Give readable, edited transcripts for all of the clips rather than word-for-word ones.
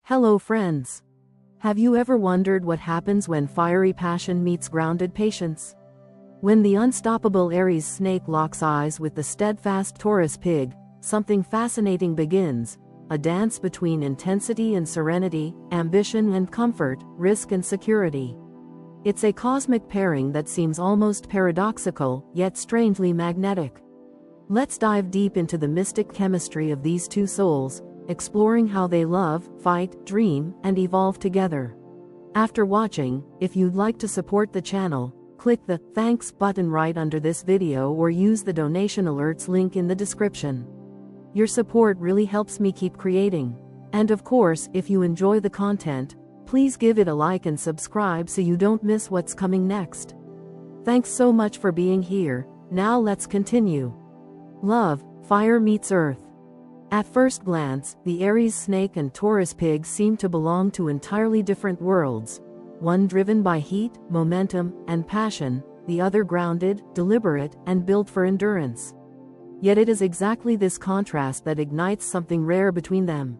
Hello friends. Have you ever wondered what happens when fiery passion meets grounded patience? When the unstoppable Aries Snake locks eyes with the steadfast Taurus Pig, something fascinating begins, a dance between intensity and serenity, ambition and comfort, risk and security. It's a cosmic pairing that seems almost paradoxical, yet strangely magnetic. Let's dive deep into the mystic chemistry of these two souls, exploring how they love, fight, dream, and evolve together. After watching, if you'd like to support the channel, click the Thanks button right under this video or use the donation alerts link in the description. Your support really helps me keep creating. And of course, if you enjoy the content, please give it a like and subscribe so you don't miss what's coming next. Thanks so much for being here. Now let's continue. Love, fire meets earth. At first glance, the Aries Snake and Taurus Pig seem to belong to entirely different worlds, one driven by heat, momentum, and passion, the other grounded, deliberate, and built for endurance. Yet it is exactly this contrast that ignites something rare between them.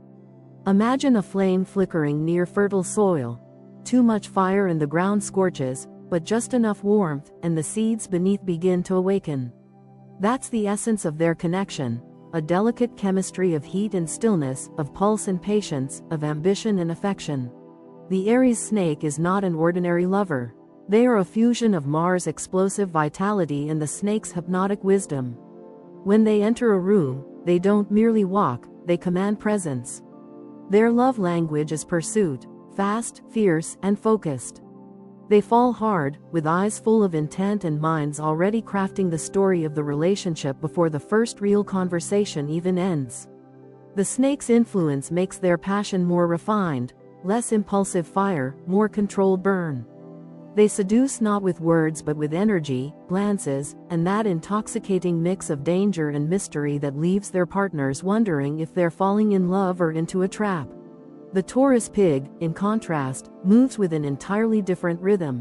Imagine a flame flickering near fertile soil. Too much fire and the ground scorches, but just enough warmth, and the seeds beneath begin to awaken. That's the essence of their connection. A delicate chemistry of heat and stillness, of pulse and patience, of ambition and affection. The Aries Snake is not an ordinary lover. They are a fusion of Mars' explosive vitality and the snake's hypnotic wisdom. When they enter a room, they don't merely walk, they command presence. Their love language is pursuit, fast, fierce, and focused. They fall hard, with eyes full of intent and minds already crafting the story of the relationship before the first real conversation even ends. The snake's influence makes their passion more refined, less impulsive fire, more controlled burn. They seduce not with words but with energy, glances, and that intoxicating mix of danger and mystery that leaves their partners wondering if they're falling in love or into a trap. The Taurus Pig, in contrast, moves with an entirely different rhythm.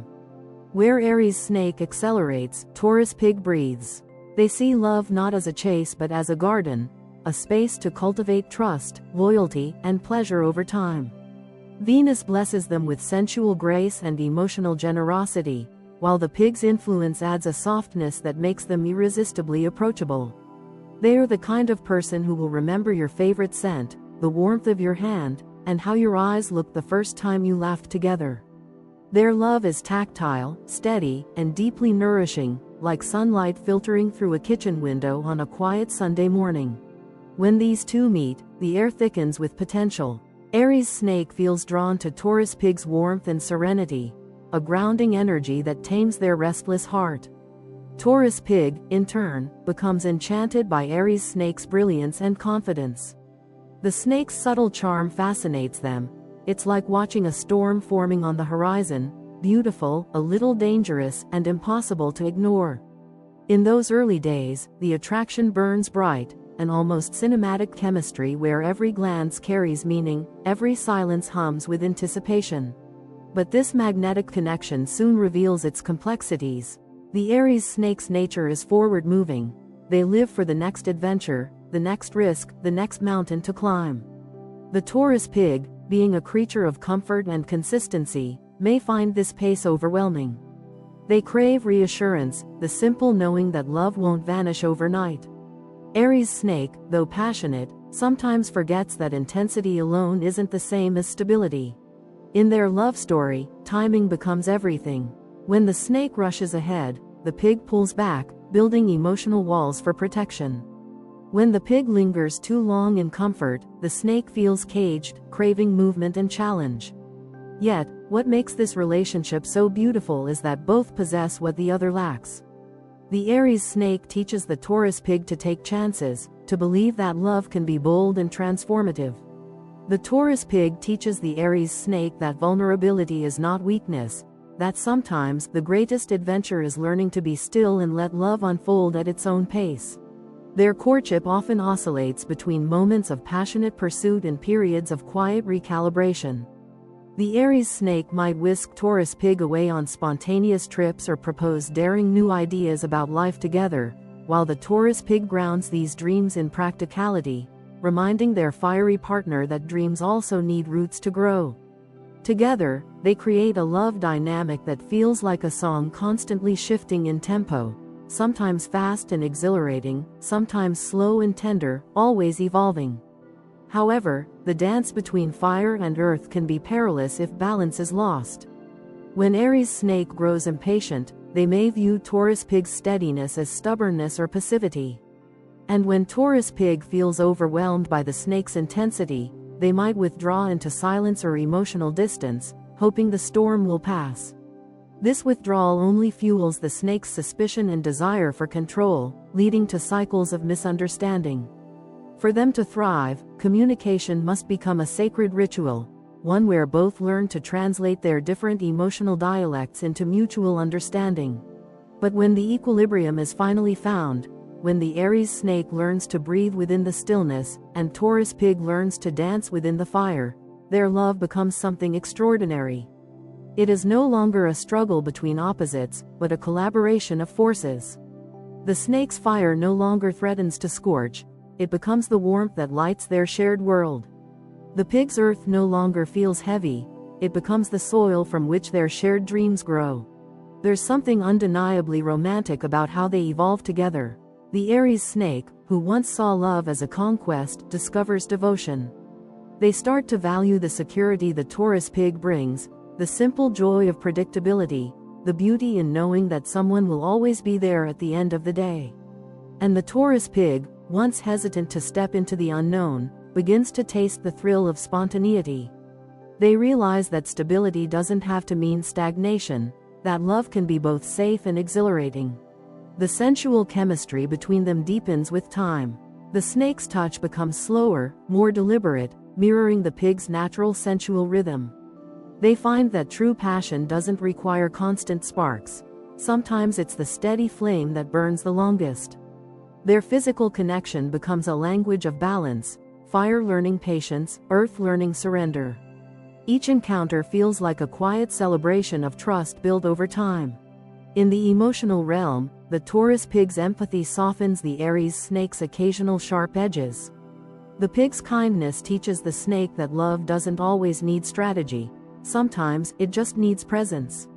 Where Aries Snake accelerates, Taurus Pig breathes. They see love not as a chase but as a garden, a space to cultivate trust, loyalty, and pleasure over time. Venus blesses them with sensual grace and emotional generosity, while the pig's influence adds a softness that makes them irresistibly approachable. They are the kind of person who will remember your favorite scent, the warmth of your hand, and how your eyes looked the first time you laughed together. Their love is tactile, steady, and deeply nourishing, like sunlight filtering through a kitchen window on a quiet Sunday morning. When these two meet, the air thickens with potential. Aries Snake feels drawn to Taurus Pig's warmth and serenity, a grounding energy that tames their restless heart. Taurus Pig, in turn, becomes enchanted by Aries Snake's brilliance and confidence. The snake's subtle charm fascinates them. It's like watching a storm forming on the horizon, beautiful, a little dangerous, and impossible to ignore. In those early days, the attraction burns bright, an almost cinematic chemistry where every glance carries meaning, every silence hums with anticipation. But this magnetic connection soon reveals its complexities. The Aries Snake's nature is forward-moving. They live for the next adventure, the next risk, the next mountain to climb. The Taurus Pig, being a creature of comfort and consistency, may find this pace overwhelming. They crave reassurance, the simple knowing that love won't vanish overnight. Aries Snake, though passionate, sometimes forgets that intensity alone isn't the same as stability. In their love story, timing becomes everything. When the snake rushes ahead, the pig pulls back, building emotional walls for protection. When the pig lingers too long in comfort, the snake feels caged, craving movement and challenge. Yet, what makes this relationship so beautiful is that both possess what the other lacks. The Aries Snake teaches the Taurus Pig to take chances, to believe that love can be bold and transformative. The Taurus Pig teaches the Aries Snake that vulnerability is not weakness, that sometimes the greatest adventure is learning to be still and let love unfold at its own pace. Their courtship often oscillates between moments of passionate pursuit and periods of quiet recalibration. The Aries Snake might whisk Taurus Pig away on spontaneous trips or propose daring new ideas about life together, while the Taurus Pig grounds these dreams in practicality, reminding their fiery partner that dreams also need roots to grow. Together, they create a love dynamic that feels like a song constantly shifting in tempo, sometimes fast and exhilarating, sometimes slow and tender, always evolving. However, the dance between fire and earth can be perilous if balance is lost. When Aries Snake grows impatient, they may view Taurus Pig's steadiness as stubbornness or passivity. And when Taurus Pig feels overwhelmed by the snake's intensity, they might withdraw into silence or emotional distance, hoping the storm will pass. This withdrawal only fuels the snake's suspicion and desire for control, leading to cycles of misunderstanding. For them to thrive, communication must become a sacred ritual, one where both learn to translate their different emotional dialects into mutual understanding. But when the equilibrium is finally found, when the Aries Snake learns to breathe within the stillness, and Taurus Pig learns to dance within the fire, their love becomes something extraordinary. It is no longer a struggle between opposites, but a collaboration of forces. The snake's fire no longer threatens to scorch, it becomes the warmth that lights their shared world. The pig's earth no longer feels heavy, it becomes the soil from which their shared dreams grow. There's something undeniably romantic about how they evolve together. The Aries Snake, who once saw love as a conquest, discovers devotion. They start to value the security the Taurus Pig brings, the simple joy of predictability, the beauty in knowing that someone will always be there at the end of the day. And the Taurus Pig, once hesitant to step into the unknown, begins to taste the thrill of spontaneity. They realize that stability doesn't have to mean stagnation, that love can be both safe and exhilarating. The sensual chemistry between them deepens with time. The snake's touch becomes slower, more deliberate, mirroring the pig's natural sensual rhythm. They find that true passion doesn't require constant sparks. Sometimes it's the steady flame that burns the longest. Their physical connection becomes a language of balance, fire learning patience, earth learning surrender. Each encounter feels like a quiet celebration of trust built over time. In the emotional realm, the Taurus Pig's empathy softens the Aries Snake's occasional sharp edges. The pig's kindness teaches the snake that love doesn't always need strategy, sometimes it just needs presence.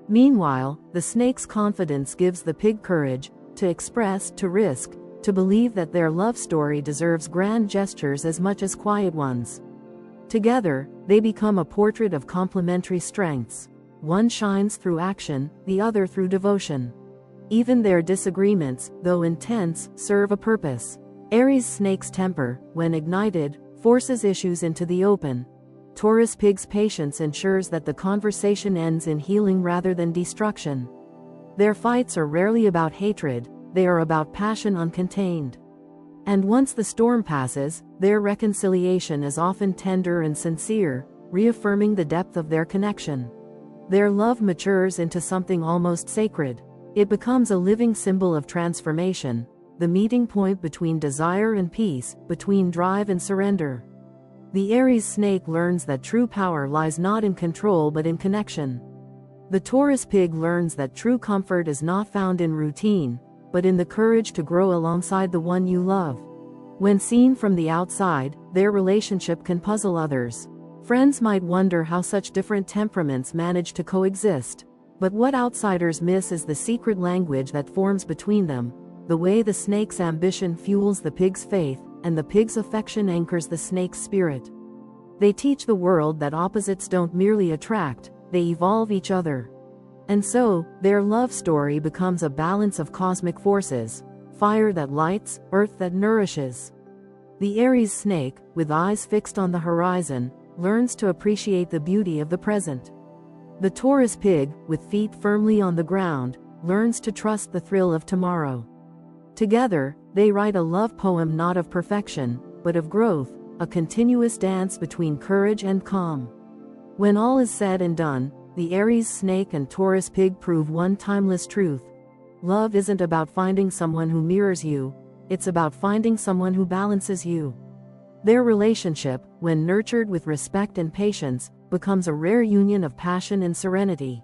Meanwhile, the snake's confidence gives the pig courage, to express, to risk, to believe that their love story deserves grand gestures as much as quiet ones. Together, they become a portrait of complementary strengths. One shines through action, the other through devotion. Even their disagreements, though intense, serve a purpose. Aries Snake's temper, when ignited, forces issues into the open. Taurus Pig's patience ensures that the conversation ends in healing rather than destruction. Their fights are rarely about hatred, they are about passion uncontained. And once the storm passes, their reconciliation is often tender and sincere, reaffirming the depth of their connection. Their love matures into something almost sacred. It becomes a living symbol of transformation, the meeting point between desire and peace, between drive and surrender. The Aries Snake learns that true power lies not in control but in connection. The Taurus Pig learns that true comfort is not found in routine, but in the courage to grow alongside the one you love. When seen from the outside, their relationship can puzzle others. Friends might wonder how such different temperaments manage to coexist. But what outsiders miss is the secret language that forms between them, the way the snake's ambition fuels the pig's faith, and the pig's affection anchors the snake's spirit. They teach the world that opposites don't merely attract, they evolve each other. And so, their love story becomes a balance of cosmic forces, fire that lights, earth that nourishes. The Aries Snake, with eyes fixed on the horizon, learns to appreciate the beauty of the present. The Taurus Pig, with feet firmly on the ground, learns to trust the thrill of tomorrow. Together, they write a love poem not of perfection, but of growth, a continuous dance between courage and calm. When all is said and done, the Aries Snake and Taurus Pig prove one timeless truth. Love isn't about finding someone who mirrors you, it's about finding someone who balances you. Their relationship, when nurtured with respect and patience, becomes a rare union of passion and serenity.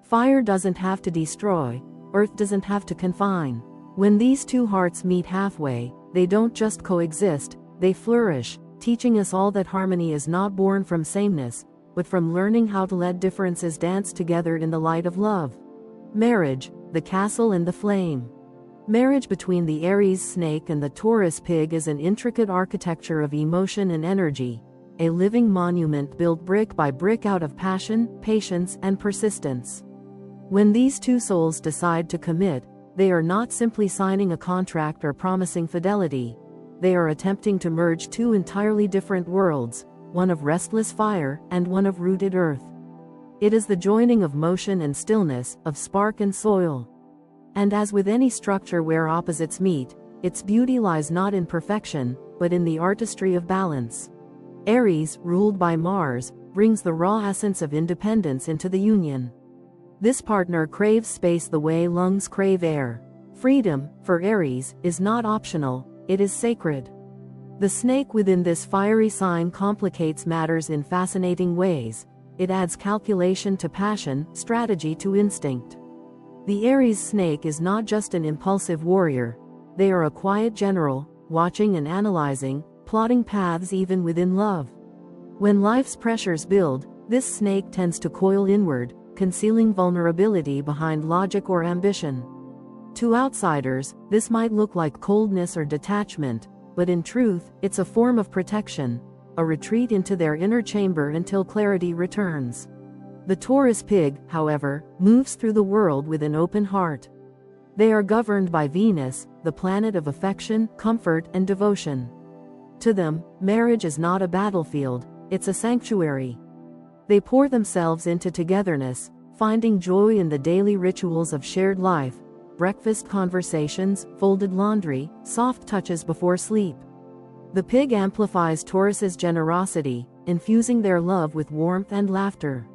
Fire doesn't have to destroy, earth doesn't have to confine. When these two hearts meet halfway, they don't just coexist, they flourish, teaching us all that harmony is not born from sameness, but from learning how to let differences dance together in the light of love. Marriage, the castle and the flame. Marriage between the Aries snake and the Taurus pig is an intricate architecture of emotion and energy, a living monument built brick by brick out of passion, patience, and persistence. When these two souls decide to commit, they are not simply signing a contract or promising fidelity. They are attempting to merge two entirely different worlds, one of restless fire and one of rooted earth. It is the joining of motion and stillness, of spark and soil. And as with any structure where opposites meet, its beauty lies not in perfection, but in the artistry of balance. Aries, ruled by Mars, brings the raw essence of independence into the union. This partner craves space the way lungs crave air. Freedom, for Aries, is not optional, it is sacred. The snake within this fiery sign complicates matters in fascinating ways. It adds calculation to passion, strategy to instinct. The Aries snake is not just an impulsive warrior. They are a quiet general, watching and analyzing, plotting paths even within love. When life's pressures build, this snake tends to coil inward, concealing vulnerability behind logic or ambition. To outsiders, this might look like coldness or detachment, but in truth, it's a form of protection, a retreat into their inner chamber until clarity returns. The Taurus pig, however, moves through the world with an open heart. They are governed by Venus, the planet of affection, comfort, and devotion. To them, marriage is not a battlefield, it's a sanctuary. They pour themselves into togetherness, finding joy in the daily rituals of shared life, breakfast conversations, folded laundry, soft touches before sleep. The pig amplifies Taurus's generosity, infusing their love with warmth and laughter.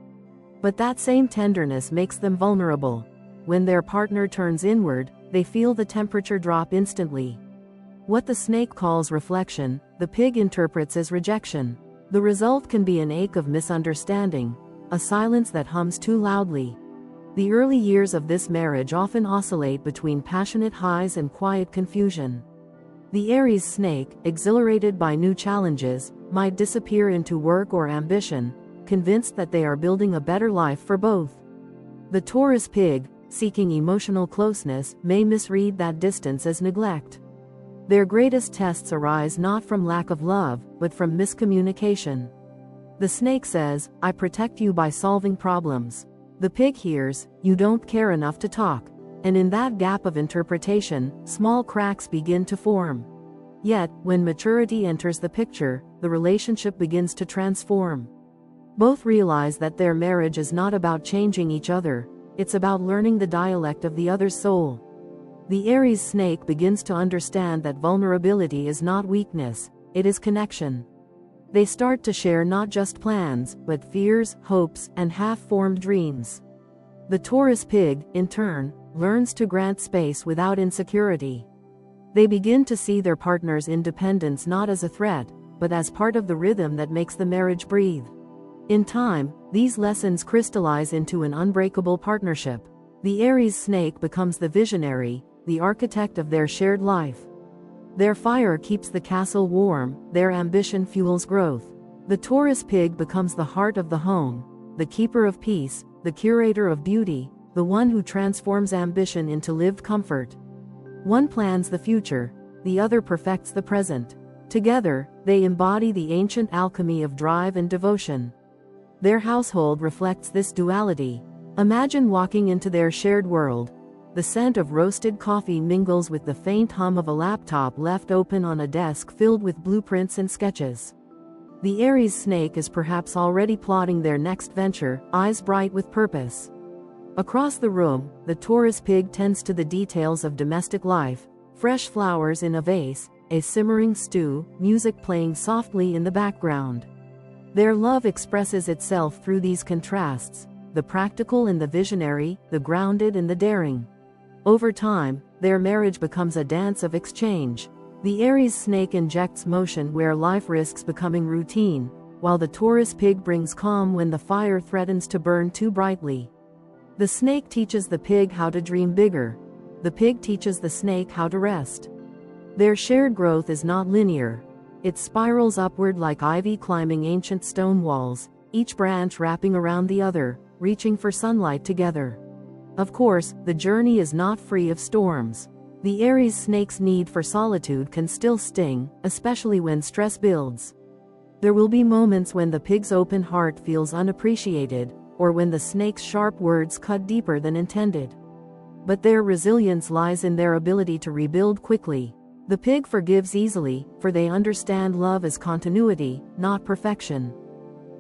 But that same tenderness makes them vulnerable. When their partner turns inward, they feel the temperature drop instantly. What the snake calls reflection, the pig interprets as rejection. The result can be an ache of misunderstanding, a silence that hums too loudly. The early years of this marriage often oscillate between passionate highs and quiet confusion. The Aries snake, exhilarated by new challenges, might disappear into work or ambition, convinced that they are building a better life for both. The Taurus pig, seeking emotional closeness, may misread that distance as neglect. Their greatest tests arise not from lack of love, but from miscommunication. The snake says, "I protect you by solving problems." The pig hears, "You don't care enough to talk." And in that gap of interpretation, small cracks begin to form. Yet, when maturity enters the picture, the relationship begins to transform. Both realize that their marriage is not about changing each other, it's about learning the dialect of the other's soul. The Aries snake begins to understand that vulnerability is not weakness, it is connection. They start to share not just plans, but fears, hopes, and half-formed dreams. The Taurus pig, in turn, learns to grant space without insecurity. They begin to see their partner's independence not as a threat, but as part of the rhythm that makes the marriage breathe. In time, these lessons crystallize into an unbreakable partnership. The Aries snake becomes the visionary, the architect of their shared life. Their fire keeps the castle warm, their ambition fuels growth. The Taurus pig becomes the heart of the home, the keeper of peace, the curator of beauty, the one who transforms ambition into lived comfort. One plans the future, the other perfects the present. Together, they embody the ancient alchemy of drive and devotion. Their household reflects this duality. Imagine walking into their shared world. The scent of roasted coffee mingles with the faint hum of a laptop left open on a desk filled with blueprints and sketches. The Aries snake is perhaps already plotting their next venture, eyes bright with purpose. Across the room, the Taurus pig tends to the details of domestic life, fresh flowers in a vase, a simmering stew, music playing softly in the background. Their love expresses itself through these contrasts, the practical and the visionary, the grounded and the daring. Over time, their marriage becomes a dance of exchange. The Aries snake injects motion where life risks becoming routine, while the Taurus pig brings calm when the fire threatens to burn too brightly. The snake teaches the pig how to dream bigger. The pig teaches the snake how to rest. Their shared growth is not linear. It spirals upward like ivy climbing ancient stone walls, each branch wrapping around the other, reaching for sunlight together. Of course, the journey is not free of storms. The Aries snake's need for solitude can still sting, especially when stress builds. There will be moments when the pig's open heart feels unappreciated, or when the snake's sharp words cut deeper than intended. But their resilience lies in their ability to rebuild quickly. The pig forgives easily, for they understand love as continuity, not perfection.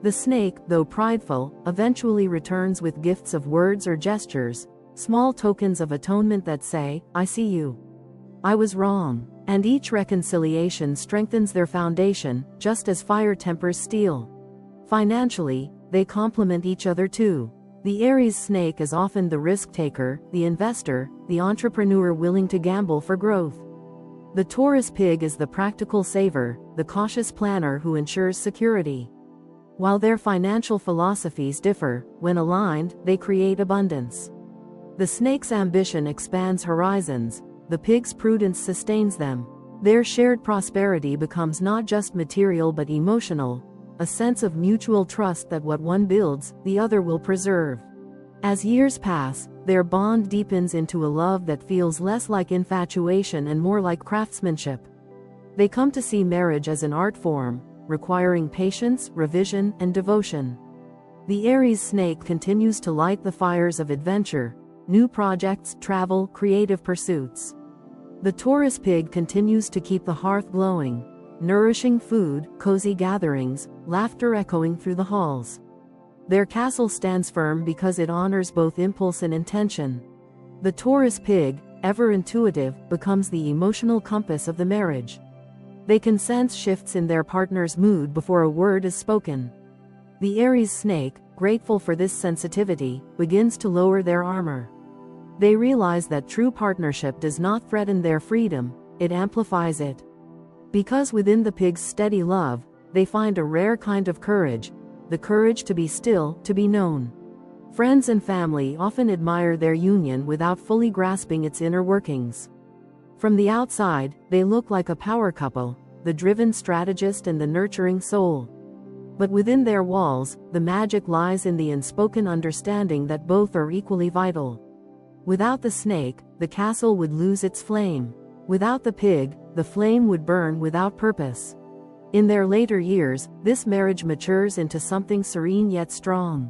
The snake, though prideful, eventually returns with gifts of words or gestures, small tokens of atonement that say, "I see you. I was wrong." And each reconciliation strengthens their foundation, just as fire tempers steel. Financially, they complement each other too. The Aries snake is often the risk-taker, the investor, the entrepreneur willing to gamble for growth. The Taurus pig is the practical saver, the cautious planner who ensures security. While their financial philosophies differ, when aligned, they create abundance. The snake's ambition expands horizons, the pig's prudence sustains them. Their shared prosperity becomes not just material but emotional, a sense of mutual trust that what one builds, the other will preserve. As years pass, their bond deepens into a love that feels less like infatuation and more like craftsmanship. They come to see marriage as an art form, requiring patience, revision, and devotion. The Aries snake continues to light the fires of adventure, new projects, travel, creative pursuits. The Taurus pig continues to keep the hearth glowing, nourishing food, cozy gatherings, laughter echoing through the halls. Their castle stands firm because it honors both impulse and intention. The Taurus pig, ever intuitive, becomes the emotional compass of the marriage. They can sense shifts in their partner's mood before a word is spoken. The Aries snake, grateful for this sensitivity, begins to lower their armor. They realize that true partnership does not threaten their freedom, it amplifies it. Because within the pig's steady love, they find a rare kind of courage, the courage to be still, to be known. Friends and family often admire their union without fully grasping its inner workings. From the outside, they look like a power couple, the driven strategist and the nurturing soul. But within their walls, the magic lies in the unspoken understanding that both are equally vital. Without the snake, the castle would lose its flame. Without the pig, the flame would burn without purpose. In their later years, this marriage matures into something serene yet strong.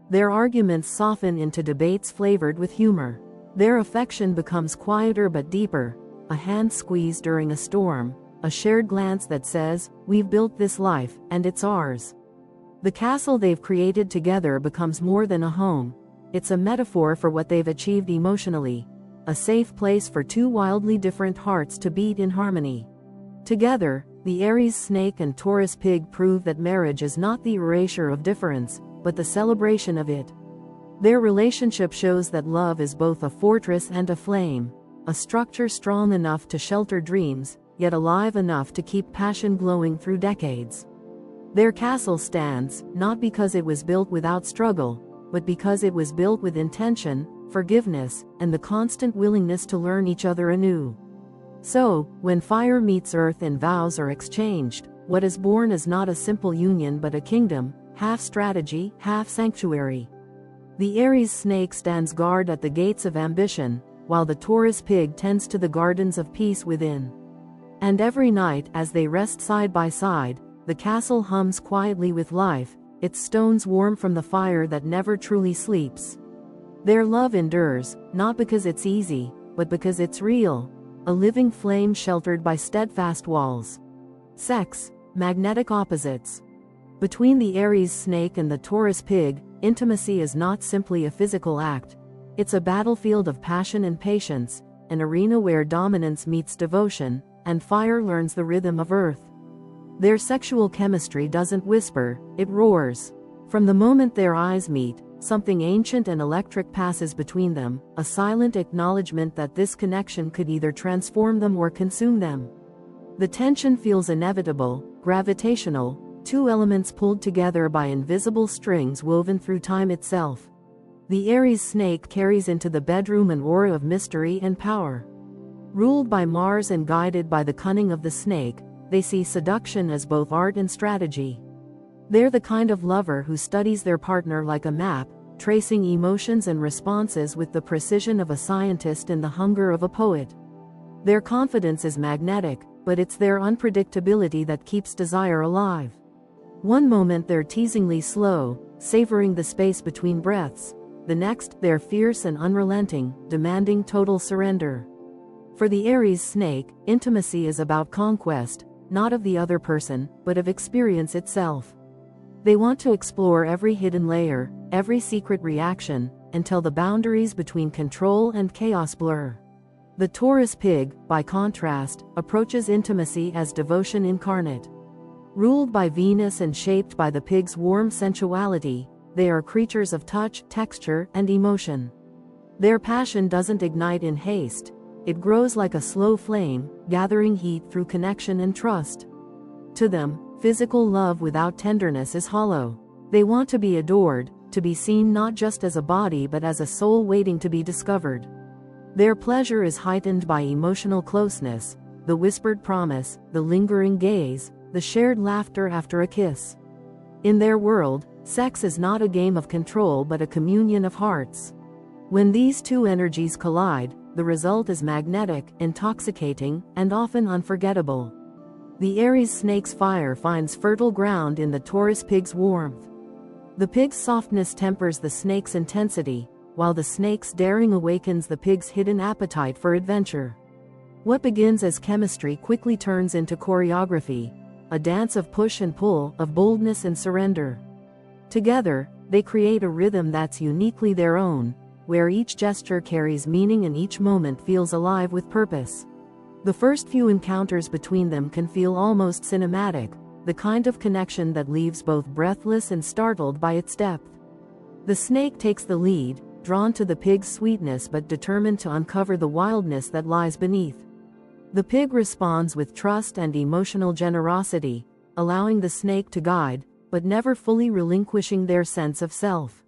Their arguments soften into debates flavored with humor. Their affection becomes quieter but deeper, a hand squeezed during a storm, a shared glance that says, "We've built this life, and it's ours." The castle they've created together becomes more than a home. It's a metaphor for what they've achieved emotionally, a safe place for two wildly different hearts to beat in harmony. Together, the Aries snake and Taurus pig prove that marriage is not the erasure of difference, but the celebration of it. Their relationship shows that love is both a fortress and a flame, a structure strong enough to shelter dreams, yet alive enough to keep passion glowing through decades. Their castle stands, not because it was built without struggle, but because it was built with intention, forgiveness, and the constant willingness to learn each other anew. So, when fire meets earth and vows are exchanged, what is born is not a simple union but a kingdom, half strategy, half sanctuary. The Aries snake stands guard at the gates of ambition, while the Taurus pig tends to the gardens of peace within. And every night, as they rest side by side, the castle hums quietly with life, its stones warm from the fire that never truly sleeps. Their love endures, not because it's easy, but because it's real, a living flame sheltered by steadfast walls. Sex, magnetic opposites. Between the Aries snake and the Taurus pig, intimacy is not simply a physical act. It's a battlefield of passion and patience, an arena where dominance meets devotion, and fire learns the rhythm of earth. Their sexual chemistry doesn't whisper, it roars. From the moment their eyes meet, something ancient and electric passes between them, a silent acknowledgement that this connection could either transform them or consume them. The tension feels inevitable, gravitational, two elements pulled together by invisible strings woven through time itself. The Aries snake carries into the bedroom an aura of mystery and power. Ruled by Mars and guided by the cunning of the snake, they see seduction as both art and strategy. They're the kind of lover who studies their partner like a map, tracing emotions and responses with the precision of a scientist and the hunger of a poet. Their confidence is magnetic, but it's their unpredictability that keeps desire alive. One moment they're teasingly slow, savoring the space between breaths. The next, they're fierce and unrelenting, demanding total surrender. For the Aries snake, intimacy is about conquest, not of the other person, but of experience itself. They want to explore every hidden layer, every secret reaction, until the boundaries between control and chaos blur. The Taurus pig, by contrast, approaches intimacy as devotion incarnate. Ruled by Venus and shaped by the pig's warm sensuality, they are creatures of touch, texture, and emotion. Their passion doesn't ignite in haste. It grows like a slow flame, gathering heat through connection and trust. To them, physical love without tenderness is hollow. They want to be adored, to be seen not just as a body but as a soul waiting to be discovered. Their pleasure is heightened by emotional closeness, the whispered promise, the lingering gaze, the shared laughter after a kiss. In their world, sex is not a game of control but a communion of hearts. When these two energies collide, the result is magnetic, intoxicating, and often unforgettable. The Aries snake's fire finds fertile ground in the Taurus pig's warmth. The pig's softness tempers the snake's intensity, while the snake's daring awakens the pig's hidden appetite for adventure. What begins as chemistry quickly turns into choreography, a dance of push and pull, of boldness and surrender. Together, they create a rhythm that's uniquely their own, where each gesture carries meaning and each moment feels alive with purpose. The first few encounters between them can feel almost cinematic, the kind of connection that leaves both breathless and startled by its depth. The snake takes the lead, drawn to the pig's sweetness but determined to uncover the wildness that lies beneath. The pig responds with trust and emotional generosity, allowing the snake to guide, but never fully relinquishing their sense of self.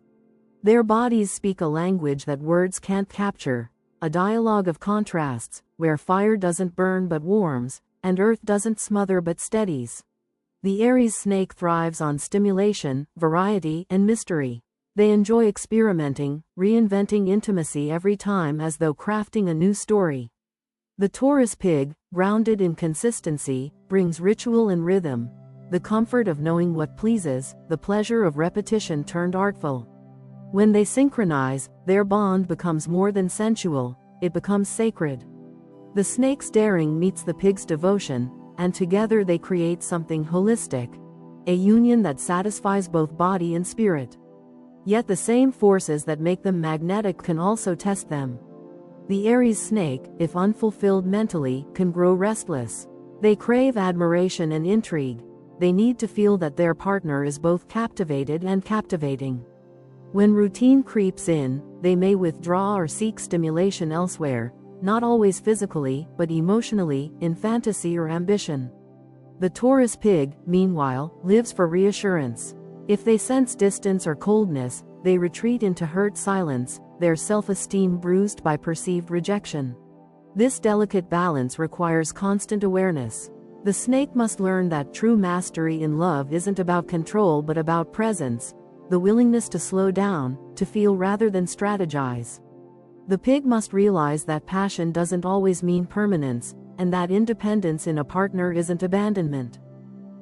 Their bodies speak a language that words can't capture, a dialogue of contrasts, where fire doesn't burn but warms, and earth doesn't smother but steadies. The Aries snake thrives on stimulation, variety, and mystery. They enjoy experimenting, reinventing intimacy every time as though crafting a new story. The Taurus pig, grounded in consistency, brings ritual and rhythm, the comfort of knowing what pleases, the pleasure of repetition turned artful. When they synchronize, their bond becomes more than sensual, it becomes sacred. The snake's daring meets the pig's devotion, and together they create something holistic, a union that satisfies both body and spirit. Yet the same forces that make them magnetic can also test them. The Aries snake, if unfulfilled mentally, can grow restless. They crave admiration and intrigue. They need to feel that their partner is both captivated and captivating. When routine creeps in, they may withdraw or seek stimulation elsewhere, not always physically, but emotionally, in fantasy or ambition. The Taurus pig, meanwhile, lives for reassurance. If they sense distance or coldness, they retreat into hurt silence, their self-esteem bruised by perceived rejection. This delicate balance requires constant awareness. The snake must learn that true mastery in love isn't about control but about presence, the willingness to slow down, to feel rather than strategize. The pig must realize that passion doesn't always mean permanence, and that independence in a partner isn't abandonment.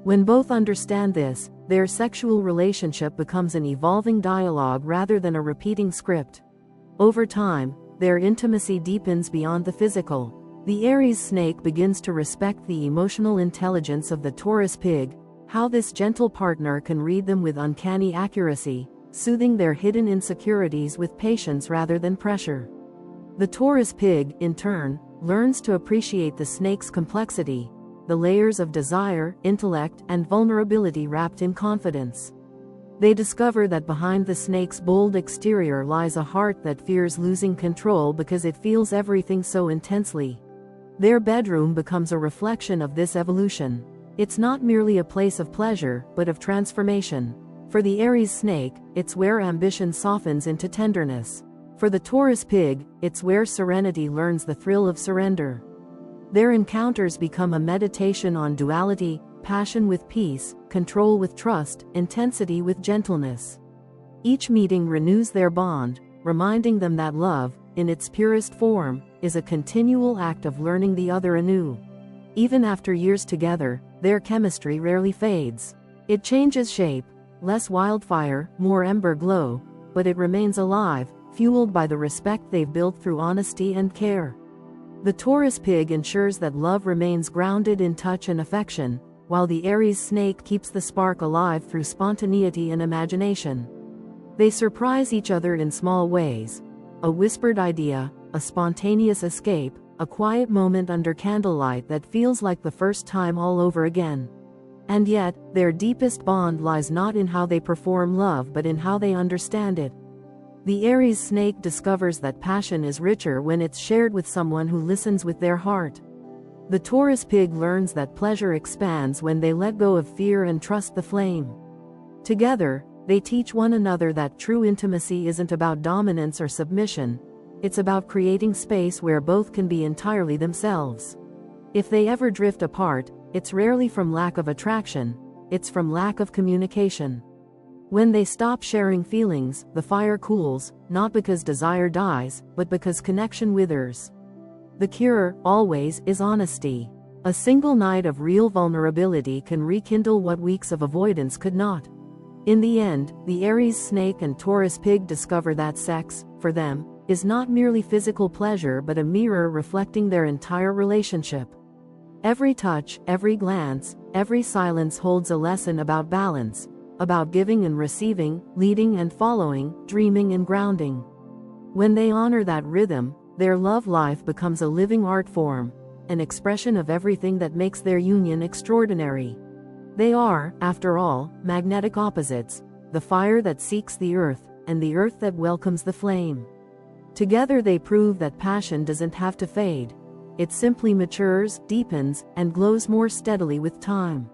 When both understand this, their sexual relationship becomes an evolving dialogue rather than a repeating script. Over time, their intimacy deepens beyond the physical. The Aries snake begins to respect the emotional intelligence of the Taurus pig, how this gentle partner can read them with uncanny accuracy, soothing their hidden insecurities with patience rather than pressure. The Taurus pig, in turn, learns to appreciate the snake's complexity, the layers of desire, intellect, and vulnerability wrapped in confidence. They discover that behind the snake's bold exterior lies a heart that fears losing control because it feels everything so intensely. Their bedroom becomes a reflection of this evolution. It's not merely a place of pleasure, but of transformation. For the Aries snake, it's where ambition softens into tenderness. For the Taurus pig, it's where serenity learns the thrill of surrender. Their encounters become a meditation on duality, passion with peace, control with trust, intensity with gentleness. Each meeting renews their bond, reminding them that love, in its purest form, is a continual act of learning the other anew. Even after years together, their chemistry rarely fades. It changes shape, less wildfire, more ember glow, but it remains alive, fueled by the respect they've built through honesty and care. The Taurus Pig ensures that love remains grounded in touch and affection, while the Aries Snake keeps the spark alive through spontaneity and imagination. They surprise each other in small ways. A whispered idea, a spontaneous escape, a quiet moment under candlelight that feels like the first time all over again. And yet, their deepest bond lies not in how they perform love but in how they understand it. The Aries Snake discovers that passion is richer when it's shared with someone who listens with their heart. The Taurus Pig learns that pleasure expands when they let go of fear and trust the flame. Together, they teach one another that true intimacy isn't about dominance or submission, it's about creating space where both can be entirely themselves. If they ever drift apart, it's rarely from lack of attraction, it's from lack of communication. When they stop sharing feelings, the fire cools, not because desire dies, but because connection withers. The cure, always, is honesty. A single night of real vulnerability can rekindle what weeks of avoidance could not. In the end, the Aries Snake and Taurus Pig discover that sex, for them, is not merely physical pleasure but a mirror reflecting their entire relationship. Every touch, every glance, every silence holds a lesson about balance, about giving and receiving, leading and following, dreaming and grounding. When they honor that rhythm, their love life becomes a living art form, an expression of everything that makes their union extraordinary. They are, after all, magnetic opposites, the fire that seeks the earth, and the earth that welcomes the flame. Together they prove that passion doesn't have to fade. It simply matures, deepens, and glows more steadily with time.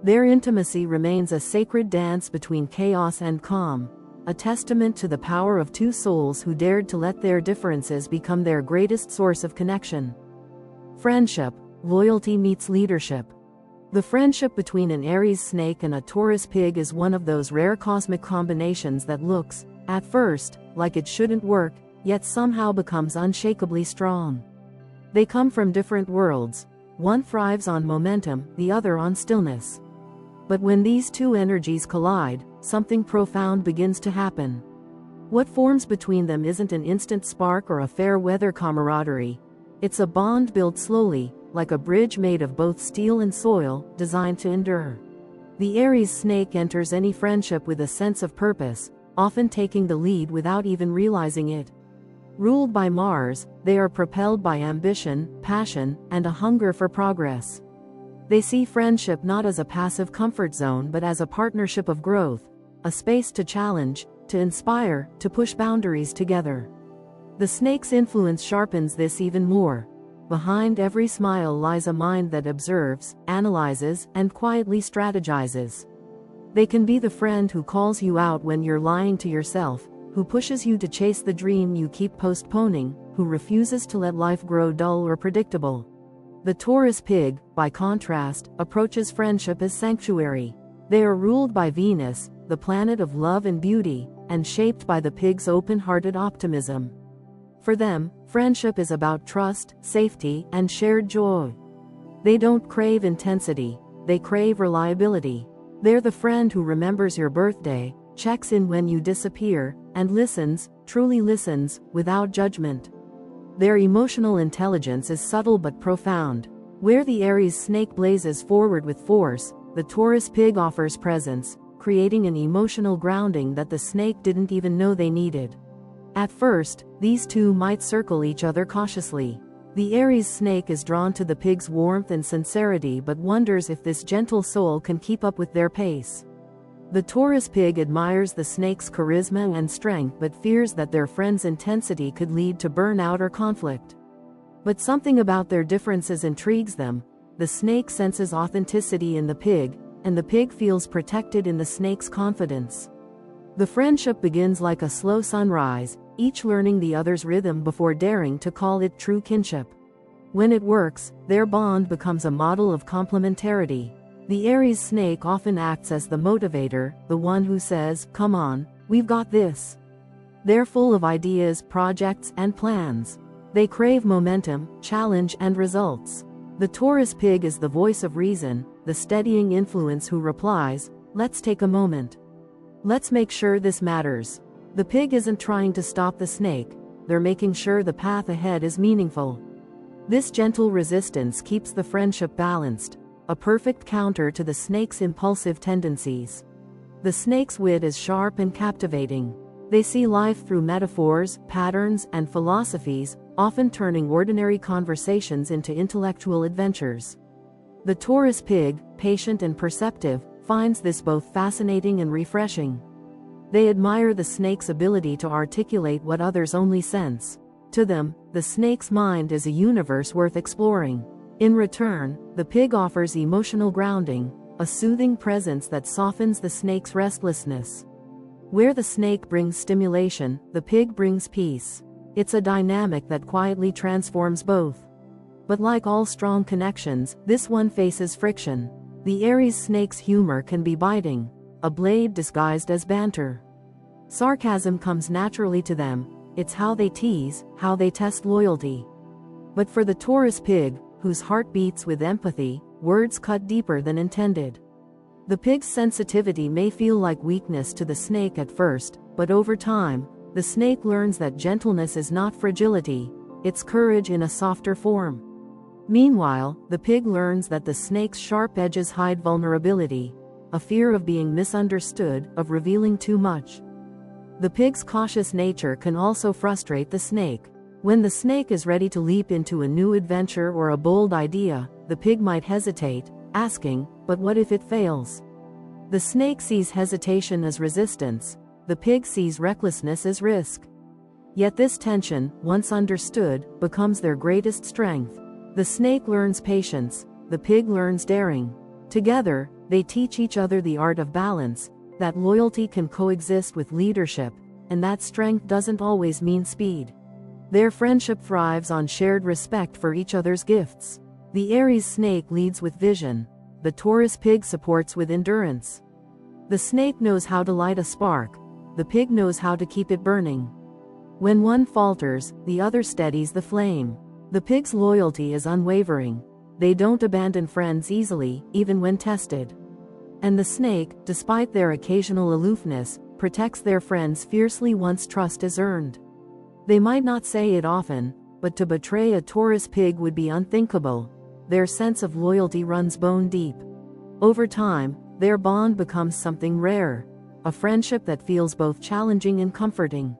Their intimacy remains a sacred dance between chaos and calm, a testament to the power of two souls who dared to let their differences become their greatest source of connection. Friendship, loyalty meets leadership. The friendship between an Aries Snake and a Taurus Pig is one of those rare cosmic combinations that looks, at first, like it shouldn't work, yet somehow becomes unshakably strong. They come from different worlds. One thrives on momentum, the other on stillness. But when these two energies collide, something profound begins to happen. What forms between them isn't an instant spark or a fair-weather camaraderie. It's a bond built slowly, like a bridge made of both steel and soil, designed to endure. The Aries Snake enters any friendship with a sense of purpose, often taking the lead without even realizing it. Ruled by Mars, they are propelled by ambition, passion, and a hunger for progress. They see friendship not as a passive comfort zone but as a partnership of growth, a space to challenge, to inspire, to push boundaries together. The snake's influence sharpens this even more. Behind every smile lies a mind that observes, analyzes, and quietly strategizes. They can be the friend who calls you out when you're lying to yourself, who pushes you to chase the dream you keep postponing, who refuses to let life grow dull or predictable. The Taurus Pig, by contrast, approaches friendship as sanctuary. They are ruled by Venus, the planet of love and beauty, and shaped by the pig's open-hearted optimism. For them, friendship is about trust, safety, and shared joy. They don't crave intensity, they crave reliability. They're the friend who remembers your birthday, checks in when you disappear, and listens, truly listens, without judgment. Their emotional intelligence is subtle but profound. Where the Aries Snake blazes forward with force, the Taurus Pig offers presence, creating an emotional grounding that the snake didn't even know they needed. At first, these two might circle each other cautiously. The Aries Snake is drawn to the pig's warmth and sincerity but wonders if this gentle soul can keep up with their pace. The Taurus Pig admires the snake's charisma and strength but fears that their friend's intensity could lead to burnout or conflict. But something about their differences intrigues them. The snake senses authenticity in the pig, and the pig feels protected in the snake's confidence. The friendship begins like a slow sunrise, each learning the other's rhythm before daring to call it true kinship. When it works, their bond becomes a model of complementarity. The Aries snake often acts as the motivator, the one who says, "Come on, we've got this." They're full of ideas, projects, and plans. They crave momentum, challenge, and results. The Taurus pig is the voice of reason, the steadying influence who replies, "Let's take a moment. Let's make sure this matters." The pig isn't trying to stop the snake, they're making sure the path ahead is meaningful. This gentle resistance keeps the friendship balanced, a perfect counter to the snake's impulsive tendencies. The snake's wit is sharp and captivating. They see life through metaphors, patterns, and philosophies, often turning ordinary conversations into intellectual adventures. The Taurus pig, patient and perceptive, finds this both fascinating and refreshing. They admire the snake's ability to articulate what others only sense. To them, the snake's mind is a universe worth exploring. In return, the pig offers emotional grounding, a soothing presence that softens the snake's restlessness. Where the snake brings stimulation, the pig brings peace. It's a dynamic that quietly transforms both. But like all strong connections, this one faces friction. The Aries snake's humor can be biting, a blade disguised as banter. Sarcasm comes naturally to them, it's how they tease, how they test loyalty. But for the Taurus pig, whose heart beats with empathy, words cut deeper than intended. The pig's sensitivity may feel like weakness to the snake at first, but over time, the snake learns that gentleness is not fragility, it's courage in a softer form. Meanwhile, the pig learns that the snake's sharp edges hide vulnerability, a fear of being misunderstood, of revealing too much. The pig's cautious nature can also frustrate the snake. When the snake is ready to leap into a new adventure or a bold idea, the pig might hesitate, asking, "But what if it fails?" The snake sees hesitation as resistance, the pig sees recklessness as risk. Yet this tension, once understood, becomes their greatest strength. The snake learns patience, the pig learns daring. Together, they teach each other the art of balance, that loyalty can coexist with leadership, and that strength doesn't always mean speed. Their friendship thrives on shared respect for each other's gifts. The Aries snake leads with vision, the Taurus pig supports with endurance. The snake knows how to light a spark, the pig knows how to keep it burning. When one falters, the other steadies the flame. The pig's loyalty is unwavering. They don't abandon friends easily, even when tested. And the snake, despite their occasional aloofness, protects their friends fiercely once trust is earned. They might not say it often, but to betray a Taurus pig would be unthinkable. Their sense of loyalty runs bone deep. Over time, their bond becomes something rare, a friendship that feels both challenging and comforting.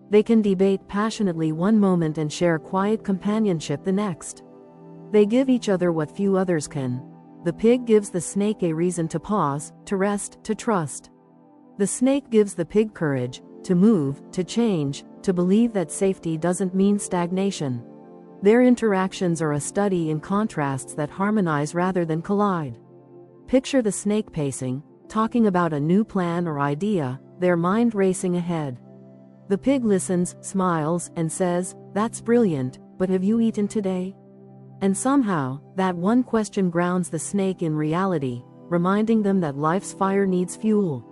They can debate passionately one moment and share quiet companionship the next. They give each other what few others can. The pig gives the snake a reason to pause, to rest, to trust. The snake gives the pig courage, to move, to change, to believe that safety doesn't mean stagnation. Their interactions are a study in contrasts that harmonize rather than collide. Picture the snake pacing, talking about a new plan or idea, their mind racing ahead. The pig listens, smiles, and says, "That's brilliant, but have you eaten today?" And somehow, that one question grounds the snake in reality, reminding them that life's fire needs fuel.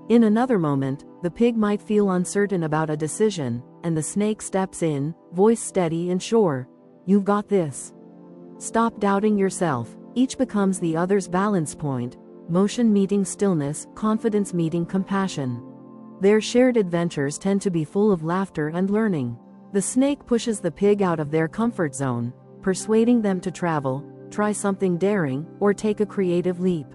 In another moment, the pig might feel uncertain about a decision, and the snake steps in, voice steady and sure. "You've got this. Stop doubting yourself." Each becomes the other's balance point, motion meeting stillness, confidence meeting compassion. Their shared adventures tend to be full of laughter and learning. The snake pushes the pig out of their comfort zone, persuading them to travel, try something daring, or take a creative leap.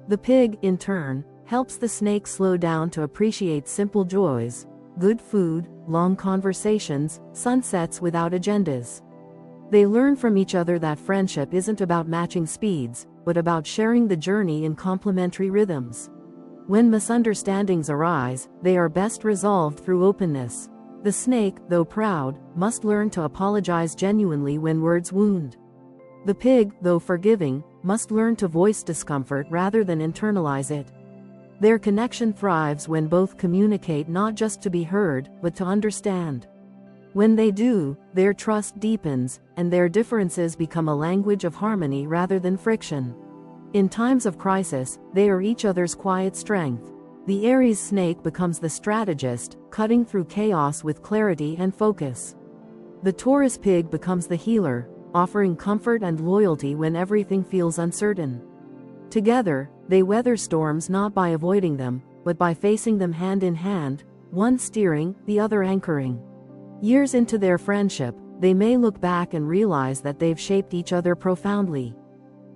The pig, in turn, helps the snake slow down to appreciate simple joys, good food, long conversations, sunsets without agendas. They learn from each other that friendship isn't about matching speeds, but about sharing the journey in complementary rhythms. When misunderstandings arise, they are best resolved through openness. The snake, though proud, must learn to apologize genuinely when words wound. The pig, though forgiving, must learn to voice discomfort rather than internalize it. Their connection thrives when both communicate not just to be heard, but to understand. When they do, their trust deepens, and their differences become a language of harmony rather than friction. In times of crisis, they are each other's quiet strength. The Aries snake becomes the strategist, cutting through chaos with clarity and focus. The Taurus pig becomes the healer, offering comfort and loyalty when everything feels uncertain. Together, they weather storms not by avoiding them, but by facing them hand in hand, one steering, the other anchoring. Years into their friendship, they may look back and realize that they've shaped each other profoundly.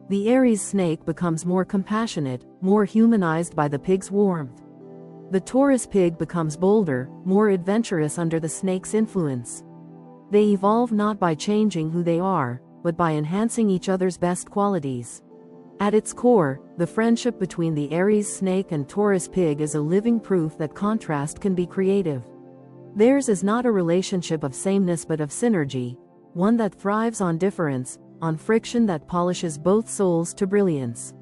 The Aries snake becomes more compassionate, more humanized by the pig's warmth. The Taurus pig becomes bolder, more adventurous under the snake's influence. They evolve not by changing who they are, but by enhancing each other's best qualities. At its core, the friendship between the Aries snake and Taurus pig is a living proof that contrast can be creative. Theirs is not a relationship of sameness but of synergy, one that thrives on difference, on friction that polishes both souls to brilliance.